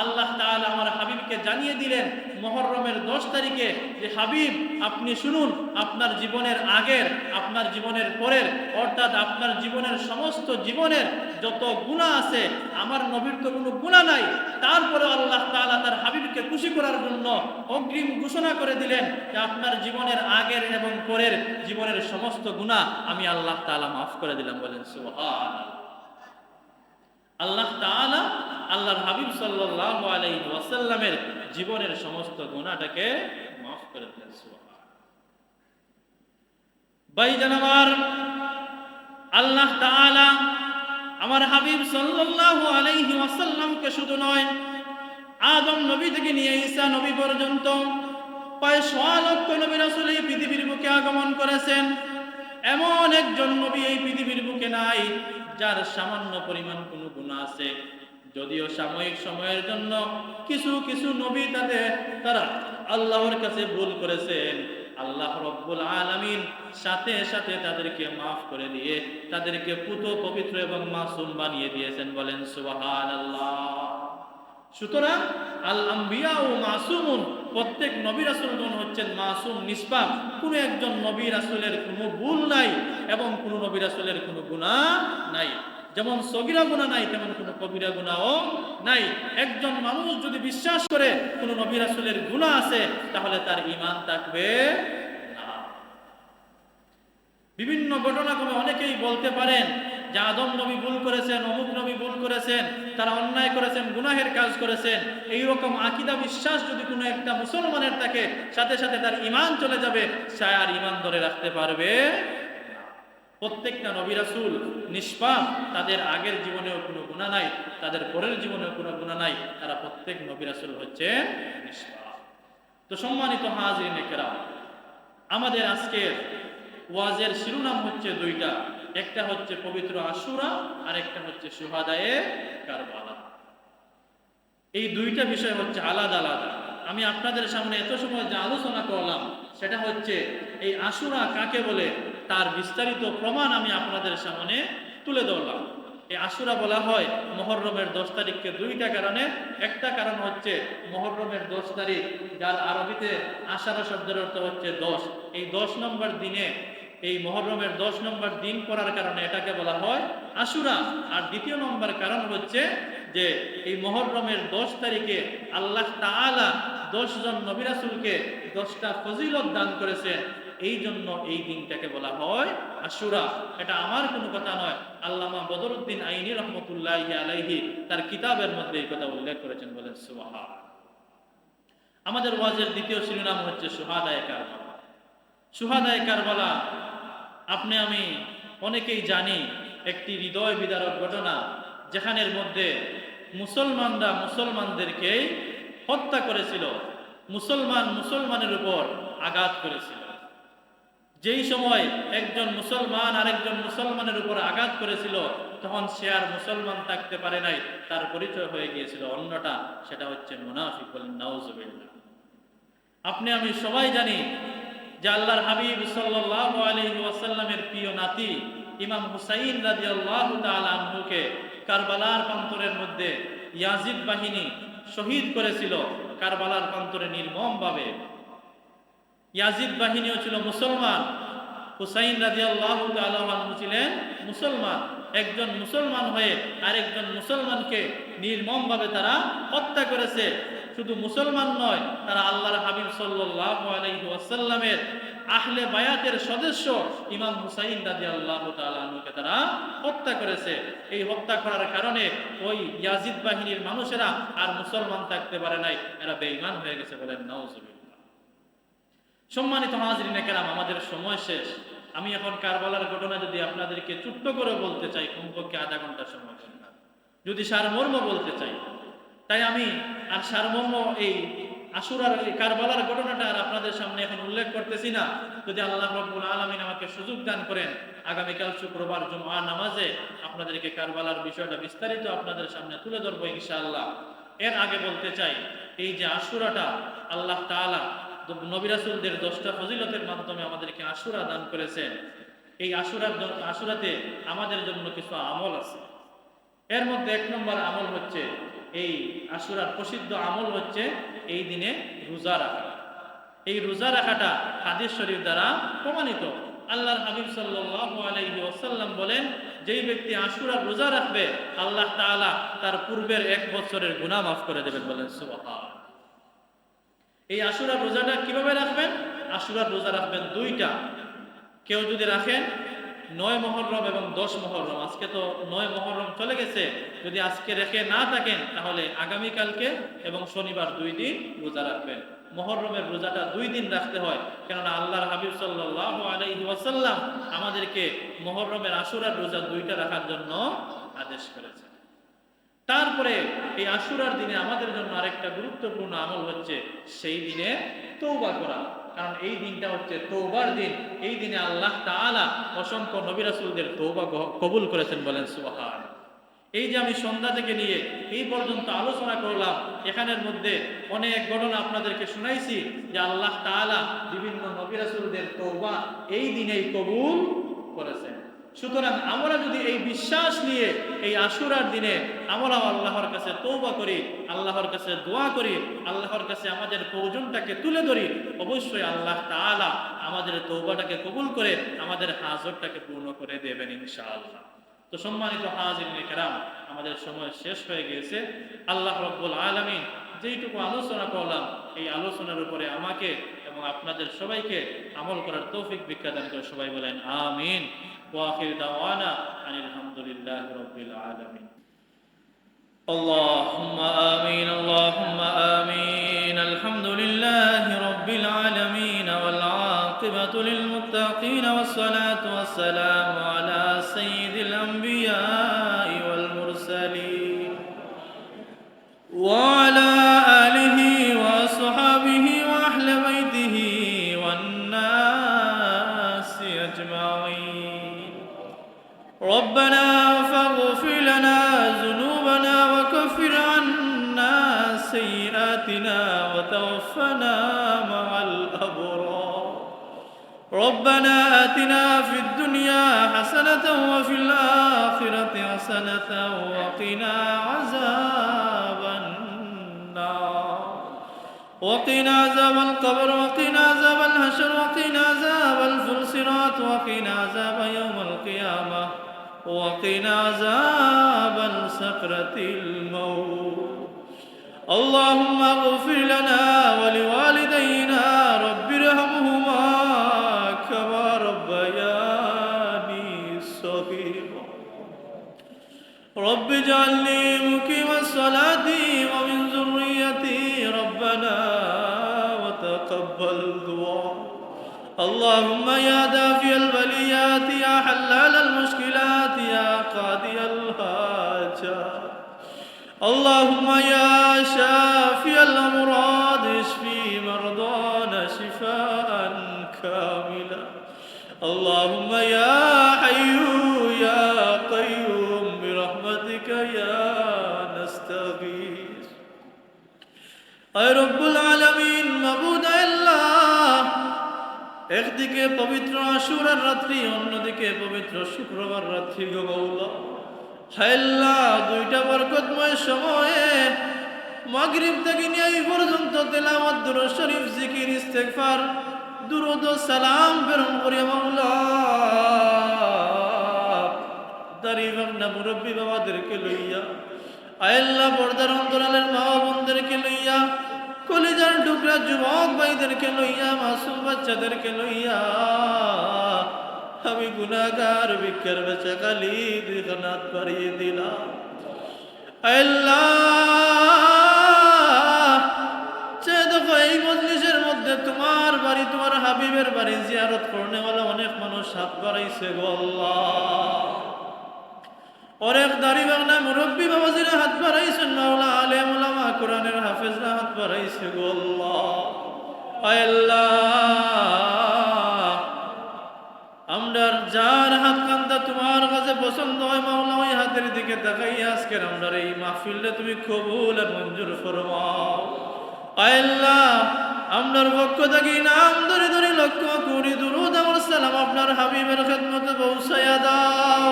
আল্লাহ তাআলা আমার হাবিবকে জানিয়ে দিলেন মুহররমের 10 তারিখে যে হাবিব আপনি শুনুন, আপনার জীবনের আগের, আপনার জীবনের পরের, অর্থাৎ আপনার জীবনের সমস্ত জীবনের যত গুনাহ আছে, আমার নবীর তো কোনো গুনাহ নাই, তারপরে আল্লাহ তাআলা তার হাবিবকে খুশি করার জন্য অগ্রিম ঘোষণা করে দিলেন যে আপনার জীবনের আগের এবং পরের জীবনের সমস্ত গুনাহ আমি আল্লাহ তাআলা মাফ করে দিলাম। বলেন সুবহানাল্লাহ। আল্লাহ তাআলা আল্লাহর হাবিব সাল্লাল্লাহু আলাইহি ওয়াসাল্লামের জীবনের সমস্ত গুনাহটাকে মাফ করে দিলেন। সুবহানাল্লাহ। ভাইজান আমার, আল্লাহ তাআলা আমার হাবিব সাল্লাল্লাহু আলাইহি ওয়াসাল্লামকে শুধু নয়, আদম নবী থেকে নিয়ে ঈসা নবী পর্যন্ত প্রায় 100 লক্ষ নবী রাসূল এই পৃথিবীর বুকে আগমন করেছেন। এমন একজন নবী এই পৃথিবীর বুকে নাই যার সামান্য পরিমাণ কোনো গুনাহ আছে। যদিও সাময়িক সময়ের জন্য কিছু কিছু নবী তারা আল্লাহর কাছে ভুল করেছেন, আল্লাহ রাব্বুল আলামিন সাথে সাথে তাদেরকে মাফ করে দিয়ে তাদেরকে পুত পবিত্র এবং মাসুম বানিয়ে দিয়েছেন। বলেন সুবহানাল্লাহ। সুতরাং আল আম্বিয়া ও মাসুমুন, প্রত্যেক নবী রাসূলগণ হচ্ছেন মাসুম, নিষ্পাপ। কোনো একজন নবী রাসূলের কোনো ভুল নাই এবং কোনো নবী রাসূলের কোনো গুনাহ নাই। যেমন সগীরা গুনাহ নাই তেমন কোনো কবিরা গুনাহও নাই। একজন মানুষ যদি বিশ্বাস করে কোনো নবী রাসূলের গুনাহ আছে তাহলে তার ঈমান থাকবে না। বিভিন্ন ঘটনাক্রমে অনেকেই বলতে পারেন যে আদম নবী ভুল করেছেন, অমুক নবী ভুল করেছেন, তারা অন্যায় করেছেন, গুনাহের কাজ করেছেন। এইরকম আকীদা বিশ্বাস যদি কোনো একটা মুসলমানের থাকে, সাথে সাথে তার ঈমান চলে যাবে, সে আর ঈমান ধরে রাখতে পারবে না। প্রত্যেকটা নবী রাসূল নিষ্পাপ, তাদের আগের জীবনেও কোনো গুনাহ নাই, তাদের পরের জীবনেও কোনো গুনাহ নাই, তারা প্রত্যেক নবী রাসূল হচ্ছেন নিষ্পাপ। তো সম্মানিত হাজিরিনে কেরাম, আমাদের আজকের ওয়াজের শিরোনাম হচ্ছে দুইটা। একটা হচ্ছে পবিত্র আশুরা আর একটা হচ্ছে শুহাদায়ে কারবালা। এই দুইটা বিষয় হচ্ছে আলাদা আলাদা। আমি আপনাদের সামনে এত সময় যে আলোচনা করলাম সেটা হচ্ছে এই আশুরা কাকে বলে তার বিস্তারিত প্রমাণ আমি আপনাদের সামনে তুলে ধরলাম। এই আশুরা বলা হয় মুহররমের 10 তারিখকে দুইটা কারণে। একটা কারণ হচ্ছে মুহররমের 10 তারিখ, যার আরবিতে আশারা শব্দের অর্থ হচ্ছে 10। এই 10 নম্বর দিনে, এই মুহররমের 10 নম্বর দিন পড়ার কারণে এটাকে বলা হয় আশুরা। আর দ্বিতীয় নম্বর কারণ হচ্ছে যে এই মুহররমের 10 তারিখে আল্লাহ তাআলা 10 জন নবী রাসূলকে 10টা ফজিলত দান করেছেন, এই জন্য এই দিনটাকে বলা হয় আশুরা। এটা আমার কোনো কথা নয়, আল্লামা বদরুদ্দিন আইনি রহমতুল্লাহি আলাইহি তার কিতাবের মধ্যে এই কথা উল্লেখ করেছেন, বলেন সুবহান। আমাদের ওয়াজের দ্বিতীয় শিরোনাম হচ্ছে শুহাদায়ে কারবালা। শুহাদায়ে কারবালা আপনি আমি অনেকেই জানি, একটি হৃদয় বিদারক ঘটনা, যেখানের মধ্যে মুসলমানরা মুসলমানদেরকে হত্যা করেছিল, মুসলমান মুসলমানের উপর আঘাত করেছিল। যেই সময় একজন মুসলমান আরেকজন মুসলমানের উপর আঘাত করেছিল, তখন সে আর মুসলমান থাকতে পারে নাই, তার পরিচয় হয়ে গিয়েছিল অন্যটা, সেটা হচ্ছে মুনাফিক। বলেন নাউজুবিল্লাহ। আপনি আমি সবাই জানি যে আল্লাহর হাবিব সাল্লাল্লাহু আলাইহি ওয়াসাল্লামের প্রিয় নাতি ইমাম হুসাইন রাদিয়াল্লাহু তাআলা আনহুকে কারবালার প্রান্তরের মধ্যে ইয়াজিদ বাহিনী শহীদ করেছিল, কারবালার প্রান্তরে নির্মমভাবে। ইয়াজিদ বাহিনীও ছিল মুসলমান, হুসাইন রাদিয়াল্লাহু তাআলা আনহু ছিলেন মুসলমান। একজন মুসলমান হয়ে আরেকজন মুসলমানকে নির্মমভাবে তারা হত্যা করেছে। শুধু মুসলমান নয়, তারা আল্লাহর হাবিব সাল্লাল্লাহু আলাইহি ওয়াসাল্লামের আহলে বায়াতের সদস্য ইমাম হুসাইন রাদিয়াল্লাহু তাআলা আনহুকে তারা হত্যা করেছে। এই হত্যা করার কারণে ওই ইয়াজিদ বাহিনীর মানুষেরা আর মুসলমান থাকতে পারে নাই, এরা বেঈমান হয়ে গেছে। বলেন নাউজুবিল্লাহ। সম্মানিত হাজরিনে কেরাম, আমাদের সময় শেষ। আমি এখন কারবালার ঘটনা যদি আপনাদেরকে ছোট্ট করে বলতে চাই, কমপক্ষে আধা ঘন্টা সময় দরকার, যদি সারমর্ম বলতে চাই। তাই আমি আর সারমর্ম এই আশুরার এই কারবালার ঘটনাটা আর আপনাদের সামনে এখন উল্লেখ করতেছি না। যদি আল্লাহ রাব্বুল আলামিন আমাকে সুযোগ দান করেন, আগামীকাল শুক্রবার জুমআ নামাজে আপনাদেরকে কারবালার বিষয়টা বিস্তারিত আপনাদের সামনে তুলে ধরবো ইনশাআল্লাহ। এর আগে বলতে চাই, এই যে আশুরাটা আল্লাহ তাআলা নবী রাসূলদের 10টা ফজিলতের মাধ্যমে আমাদেরকে আশুরা দান করেছেন। এই আশুরাতে আমাদের জন্য কিছু আমল আছে। এর মধ্যে 1 নম্বর আমল হচ্ছে, এই আশুরার প্রসিদ্ধ আমল হচ্ছে এই দিনে রোজা রাখা। এই রোজা রাখাটা হাদিস শরীফ দ্বারা প্রমাণিত। আল্লাহর হাবিব সাল্লাল্লাহু আলাইহি ওয়াসাল্লাম বলেন, যেই ব্যক্তি আশুরার রোজা রাখবে, আল্লাহ তাআলা তার পূর্বের 1 বছরের গুনাহ মাফ করে দেবেন। বলেন সুবহান। এই আশুরার রোজাটা কিভাবে রাখবেন? আশুরার রোজা রাখবেন 2টা। কেউ যদি রাখেন 9 মুহররম এবং 10 মুহররম, আজকে তো 9 মুহররম চলে গেছে, যদি আজকে রেখে না থাকেন তাহলে আগামীকালকে এবং শনিবার 2 দিন রোজা রাখবেন। মুহররমের রোজাটা 2 দিন রাখতে হয়, কেননা আল্লাহর হাবিব সাল্লাল্লাহু আলাইহি ওয়াসাল্লাম আমাদেরকে মুহররমের আশুরার রোজা 2টা রাখার জন্য আদেশ করেছেন। তারপরে এই আশুরার দিনে আমাদের জন্য আরেকটা গুরুত্বপূর্ণ আমল হচ্ছে সেই দিনে তওবা করা, কারণ এই দিনটা হচ্ছে তওবার দিন। এই দিনে আল্লাহ তাআলা অসংখ্য নবী রাসূলদের তওবা কবুল করেছেন। বলেন সুবহান। এই যে আমি সন্ধ্যা থেকে নিয়ে এই পর্যন্ত আলোচনা করলাম, এখানের মধ্যে অনেক ঘটনা আপনাদেরকে শুনাইছি যে আল্লাহ তাআলা বিভিন্ন নবী রাসূলদের তওবা এই দিনেই কবুল করেছেন। সুতরাং আমরা যদি এই বিশ্বাস নিয়ে এই আশুরার দিনে আমরা আল্লাহর কাছে তওবা করি, আল্লাহর কাছে দোয়া করি, আল্লাহর কাছে আমাদের প্রয়োজনটাকে তুলে ধরি, অবশ্যই আল্লাহ তাআলা আমাদের তওবাটাকে কবুল করে আমাদের হাজতটাকে পূর্ণ করে দেবেন ইনশাআল্লাহ। তো সম্মানিত হাজিরিনে কেরাম, আমাদের সময় শেষ হয়ে গিয়েছে। আল্লাহ রাব্বুল আলামিন যেইটুকু আলোচনা করলাম, এই আলোচনার উপরে আমাকে এবং আপনাদের সবাইকে আমল করার তৌফিক ভিক্ষা দান করে সবাই বলেন আমিন। وآخر دعوانا أن الحمد لله رب العالمين. اللهم آمين اللهم آمين. الحمد لله رب العالمين والعاقبة للمتقين والصلاة والسلام على سيد الأنبياء والمرسلين وعلى آله وأصحابه وأهل بيته والناس أجمعين. ربنا فاغفر لنا ذنوبنا وكفر عنا سيئاتنا وتوفنا مع الأبرار ربنا آتنا في الدنيا حسنة وفي الآخرة حسنة وقنا عذاب النار وقنا عذاب القبر وقنا عذاب الحشر وقنا عذاب الفلسرات وقنا عذاب يوم القيامة وقنا عذاب السكرة الموت اللهم اغفر لنا ولوالدينا رب ارحمهما كما ربياني صغيرا رب اجعلني مقيم الصلاة ومن ذريتي ربنا وتقبل دعاء اللهم يا دافع البليات يا حلال المشكلات يا قاضي الحاجات اللهم يا شافي الأمراض اشفي مرضانا شفاء كاملا اللهم يا حي يا قيوم برحمتك يا نستغيث اے رب العالمین معبود আল্লাহ একদিকে পবিত্র আশুরার রাত্রি অন্যদিকে পবিত্র শুক্রবার রাত্রি গো মাওলা হায় আল্লাহ দুইটা বরকতময় সময়ে মাগরিব থেকে নিয়ে এই পর্যন্ত তেলাওয়াত দুরূদ শরীফ জিকির ইস্তেগফার দুরূদ ও সালাম প্রেরণ করি মাওলা দাঁড়িয়ে বাংলা মুরব্বী বাবাদেরকে লইয়া আয় আল্লাহ পর্দার অন্তরালের মা বোনদেরকে লইয়া কলিজার টুকরা যুবক ভাইদেরকে লইয়া মাসুম বাচ্চাদেরকে লইয়া আমি গুনাহগার ভিক্ষার বেচা কালি দুই খানাত বাড়িয়ে দিলাম আল্লাহ সে দেখো এই মজলিসের মধ্যে তোমার বাড়ি তোমার হাবিবের বাড়ি জিয়ারত করনেওয়ালা অনেক মানুষ হাত বাড়াইছে গো আল্লাহ অনেক দাড়ি বাংলা মুরব্বী বাবাজিরা হাত বাড়াইছেন মাওলা আলেম উলামা কোরআনের হাফেজরা হাত বাড়াইছে গো আল্লাহ আল্লাহ আমরার যার হাত কান্দা তোমার কাছে পছন্দ হয় মাওলা ওই হাতের দিকে তাকাইয়া আজকের আমরার এই মাহফিলটা তুমি কবুল আর মঞ্জুর ফরমাও আল্লাহ আমরার পক্ষ থেকে নাম ধরে ধরে লক্ষ কোটি দুরূদ আর সালাম আপনার হাবিবের খেদমতে পৌঁছায়া দাও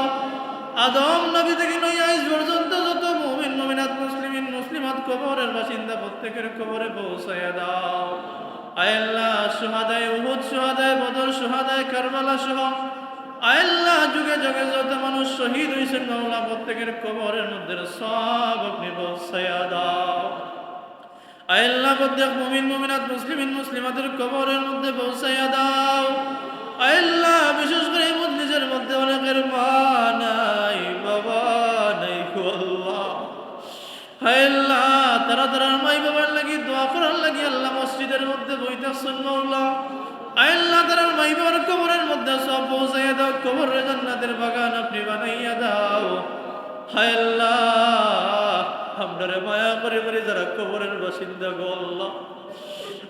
আদম নবী থেকে লইয়া আজ পর্যন্ত যত মুমিন মুমিনাত মুসলিমিন মুসলিমাত কবরের বাসিন্দা প্রত্যেকের কবরে পৌঁছায়া দাও আয় আল্লাহ শুহাদায়ে উহুদ শুহাদায়ে বদর শুহাদায়ে কারবালা সহ আয় আল্লাহ যুগে যুগে যত মানুষ শহীদ হইছেন মাওলা প্রত্যেকের কবরের মধ্যে সব আপনি পৌঁছায়া দাও আয় আল্লাহ প্রত্যেক মুমিন মুমিনাত মুসলিমিন মুসলিমাতের কবরের মধ্যে পৌঁছায়া দাও আয় আল্লাহ বিশেষ করে এই মজলিসের মধ্যে অনেকের মা নাই বাবা নাই গো আল্লাহ হায় আল্লাহ তারা তারা মাই বাবার লাগি দোয়া করার লাগি আল্লাহ মসজিদের মধ্যে বইতাছেন মাওলা আয় আল্লাহ তারা মাই বাবার কবরের মধ্যে সব পৌঁছাইয়া দাও কবরের জান্নাতের বাগান আপনি বানাইয়া দাও হায় আল্লাহ আপনারে মায়া করে করে যারা কবরের বাসিন্দা গো আল্লাহ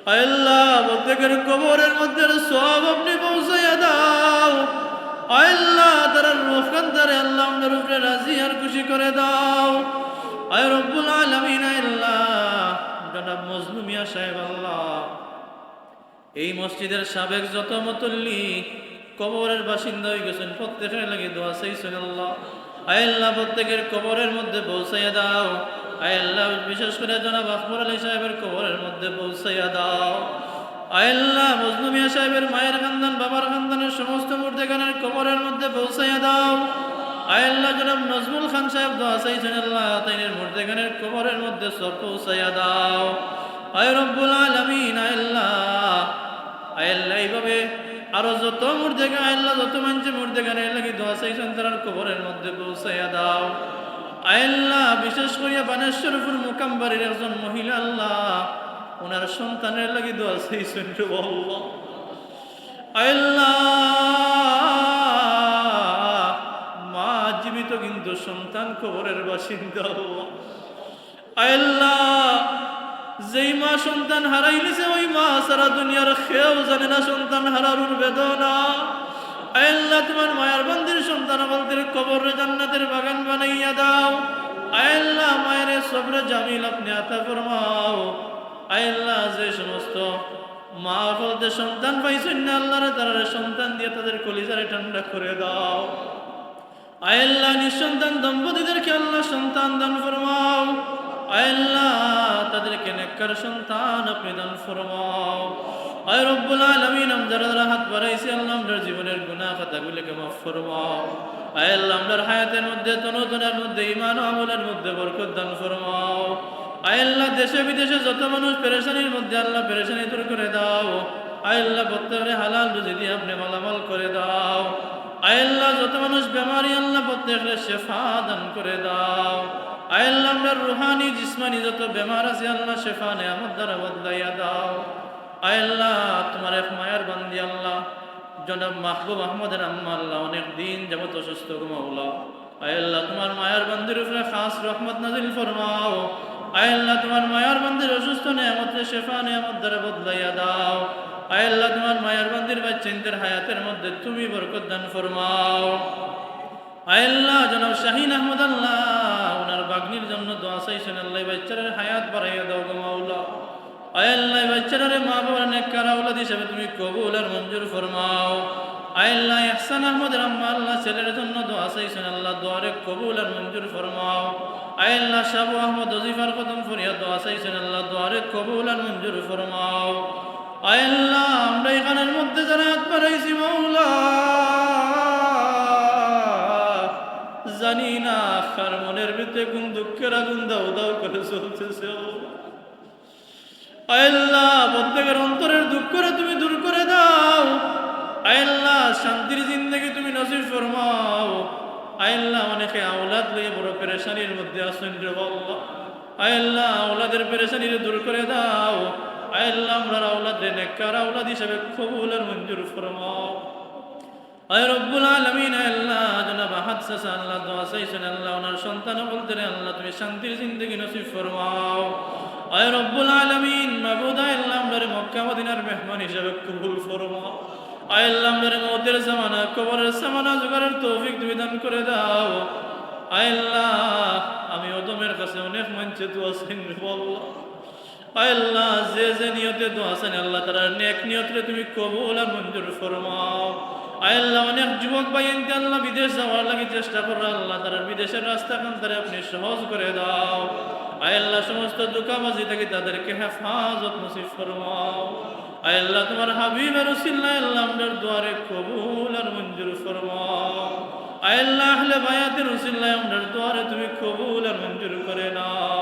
আয় আল্লাহ প্রত্যেকের কবরের মধ্যে সব আপনি পৌঁছাইয়া দাও আয় আল্লাহ তারা রূহকান্তারে আল্লাহ আপনার উপরে রাজি আর খুশি করে দাও আয় রব্বুল আলামিন আল্লাহ জনাব মজনু মিয়া সাহেব আল্লাহ এই মসজিদের সাবেক যত মুতল্লি কবরের বাসিন্দা হয়ে গেছেন প্রত্যেকের লাগি দোয়া চাইছেন আল্লাহ আয় আল্লাহ প্রত্যেকের কবরের মধ্যে পৌঁছাইয়া দাও আয় আল্লাহ বিশেষ করে জনাব আকবর আলী সাহেবের কবরের মধ্যে পৌঁছাইয়া দাও আয় আল্লাহ মজনু মিয়া সাহেবের মায়ের খানদান বাবার খানদানের সমস্ত মুর্দেগানের কবরের মধ্যে পৌঁছাইয়া দাও আয় আল্লাহ জনাব নজমুল খান সাহেব দোয়া চাইছেন আল্লাহ তাইনের মুর্দেগানের কবরের মধ্যে সব পৌঁছাইয়া দাও আয় রব্বুল আলামিন আয় আল্লাহ এইভাবে আরো যত মুর্দেগা আল্লাহ যত মানুষ মুর্দেগানের লাগি দোয়া চাইছেন তার কবরের মধ্যে পৌঁছাইয়া দাও আয় আল্লাহ বিশেষ করিয়া বানেশ্বরপুর মুকামবাড়ির একজন মহিলা আল্লাহ ওনার সন্তানের লাগি দোয়া চাইছেন আল্লাহ আয় আল্লাহ মা জীবিত কিন্তু সন্তান কবরের বাসিন্দা আল্লাহ আয় আল্লাহ যেই মা সন্তান হারাইলিছে ওই মা সারা দুনিয়ার কেউ জানে না সন্তান হারানোর বেদনা আল্লাহ আল্লাহ তোমার মায়ের বান্দির সন্তান বলতে কবরে জান্নাতের বাগান বানাইয়া দাও। আয় আল্লাহ মায়ের সবরে জামিল আপনি আতা ফরমাও। আয় আল্লাহ যে সমস্ত মা বলতে সন্তান পাইছেন না আল্লাহর তারা সন্তান দিয়ে তাদের কলিজারে ঠান্ডা করে দাও। আয় আল্লাহ নিঃসন্তান দম্পতিদেরকে আল্লাহ সন্তান দান ফরমাও। আয় আল্লাহ তাদেরকে নেককার সন্তান আপনি দান ফরমাও। আয় রব্বুল আলামিন আমরা যারা হাত বাড়াইছি আল্লাহ আমাদের জীবনের গুনাহ খাতাগুলোকে মাফ ফরমাও। আয় আল্লাহ আমাদের হায়াতের মধ্যে তনুতনের মধ্যে ঈমান ও আমলের মধ্যে বরকত দান ফরমাও। আয় আল্লাহ দেশে বিদেশে যত মানুষ পেরেশানির মধ্যে আল্লাহ পেরেশানি দূর করে দাও। আয় আল্লাহ প্রত্যেককে হালাল রুজি দিয়ে আপনি মালামাল করে দাও। আয় আল্লাহ যত মানুষ বেমারি আল্লাহ প্রত্যেককে শেফা দান করে দাও। আয় আল্লাহ আমরা রুহানি জিসমানি যত বেমার আছে আল্লাহ শেফা নেয়ামত দ্বারা বদলাইয়া দাও। আয় আল্লাহ তোমার এক মায়ের বান্দি আল্লাহ জনাব মাহবুব আহমদের আম্মা আল্লাহ অনেক দিন যাবত অসুস্থ মাওলা। আয় আল্লাহ তোমার মায়ের বান্দির উপরে খাস রহমত নাজিল ফরমাও। আয় আল্লাহ তোমার মায়ের বান্দির অসুস্থ নেয়ামতে শেফা নেয়ামত দ্বারা বদলাইয়া দাও। আয় আল্লাহ তোমার মায়ের বান্দির বাচ্চাদের হায়াতের মধ্যে তুমি বরকত দান ফরমাও। আয় আল্লাহ জনাব শাহিন আহমদ আল্লাহ ওনার বাগ্নির জন্য দোয়া চাইছেন আল্লাহ বাচ্চাদের হায়াত বাড়াইয়া দাও গো মাওলা। আয় আল্লাহ বাচ্চাদের মা বাবার নেককার আওলাদ হিসেবে তুমি কবুল আর মঞ্জুর ফরমাও। আয় আল্লাহ ইহসান আহমদের আম্মা আল্লাহ ছেলের জন্য দোয়া চাইছেন আল্লাহ দোয়ারে কবুল আর মঞ্জুর ফরমাও। আয় আল্লাহ শাবু আহমদ ওজিফার কদম ফরিয়া দোয়া চাইছেন আল্লাহ দোয়ারে কবুল আর মঞ্জুর ফরমাও। আয় আল্লাহ আমরা এখানের মধ্যে যারা হাত বাড়াইছি মাওলা জানি না কার মনের ভিতরে কোন দুঃখের আগুন দাও দাও করে চলতেছে। আয় আল্লাহ প্রত্যেকের অন্তরের দুঃখরে তুমি দূর করে দাও। আয় আল্লাহ শান্তির জিন্দেগি তুমি নসিব ফরমাও। আয় আল্লাহ অনেকে আওলাদ লইয়া বড় পেরেশানির মধ্যে আসেন রে আল্লাহ। আয় আল্লাহ আওলাদের পেরেশানি দূর করে দাও। আয় আল্লাহ আমরা আওলাদের নেককার আওলাদ হিসেবে কবুল আর মঞ্জুর ফরমাও। আয় রব্বুল আলামিন আল্লাহ জনাব আহাদ চাচা আল্লাহ দোয়া চাইছেন আল্লাহ ওনার সন্তান বলতে আল্লাহ তুমি শান্তির জিন্দেগি নসিব ফরমাও। আয় রব্বুল আলামিন মাবুদ আল্লাহ আমরা মক্কা মদিনার মেহমান হিসেবে কবুল ফরমাও। আয় আল্লাহ আমরা মওতের জামানা কবরের জামানা জোগাড়ের তৌফিক তুমি দান করে দাও। আয় আল্লাহ আমি ওদমের কাছে অনেক মঞ্চে দোয়া চাইন আল্লাহ। আয় আল্লাহ যে যে নিয়তে দোয়া চাইন আল্লাহ তারা নেক নিয়তে তুমি কবুল আর মঞ্জুর ফরমাও। আয় আল্লাহ অনেক যুবক ভাই এনতে আল্লাহ বিদেশ যাওয়ার লাগে চেষ্টা করো আল্লাহ তারা বিদেশের রাস্তা খান তারা আপনি সহজ করে দাও। আয় আল্লাহ সমস্ত দুঃখাবাজি থেকে তাদেরকে হেফাজত নসিব ফরমাও। আয় আল্লাহ তোমার হাবিবের উসিলায় আল্লাহ আমাদের দুয়ারে কবুল আর মঞ্জুর ফরমাও। আয় আল্লাহ আহলে বায়াতের উসিলায় আমাদের দুয়ারে তুমি কবুল আর মঞ্জুর করে নাও।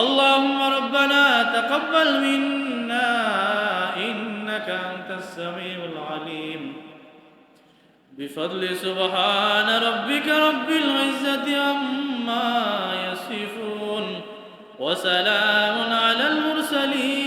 আল্লাহুম্মা রব্বানা তাকাব্বাল মিন্না ইন্নাকা আনতাস সামিউল আলিম। بفضل سبحان ربك رب العزة عما يصفون وسلام على المرسلين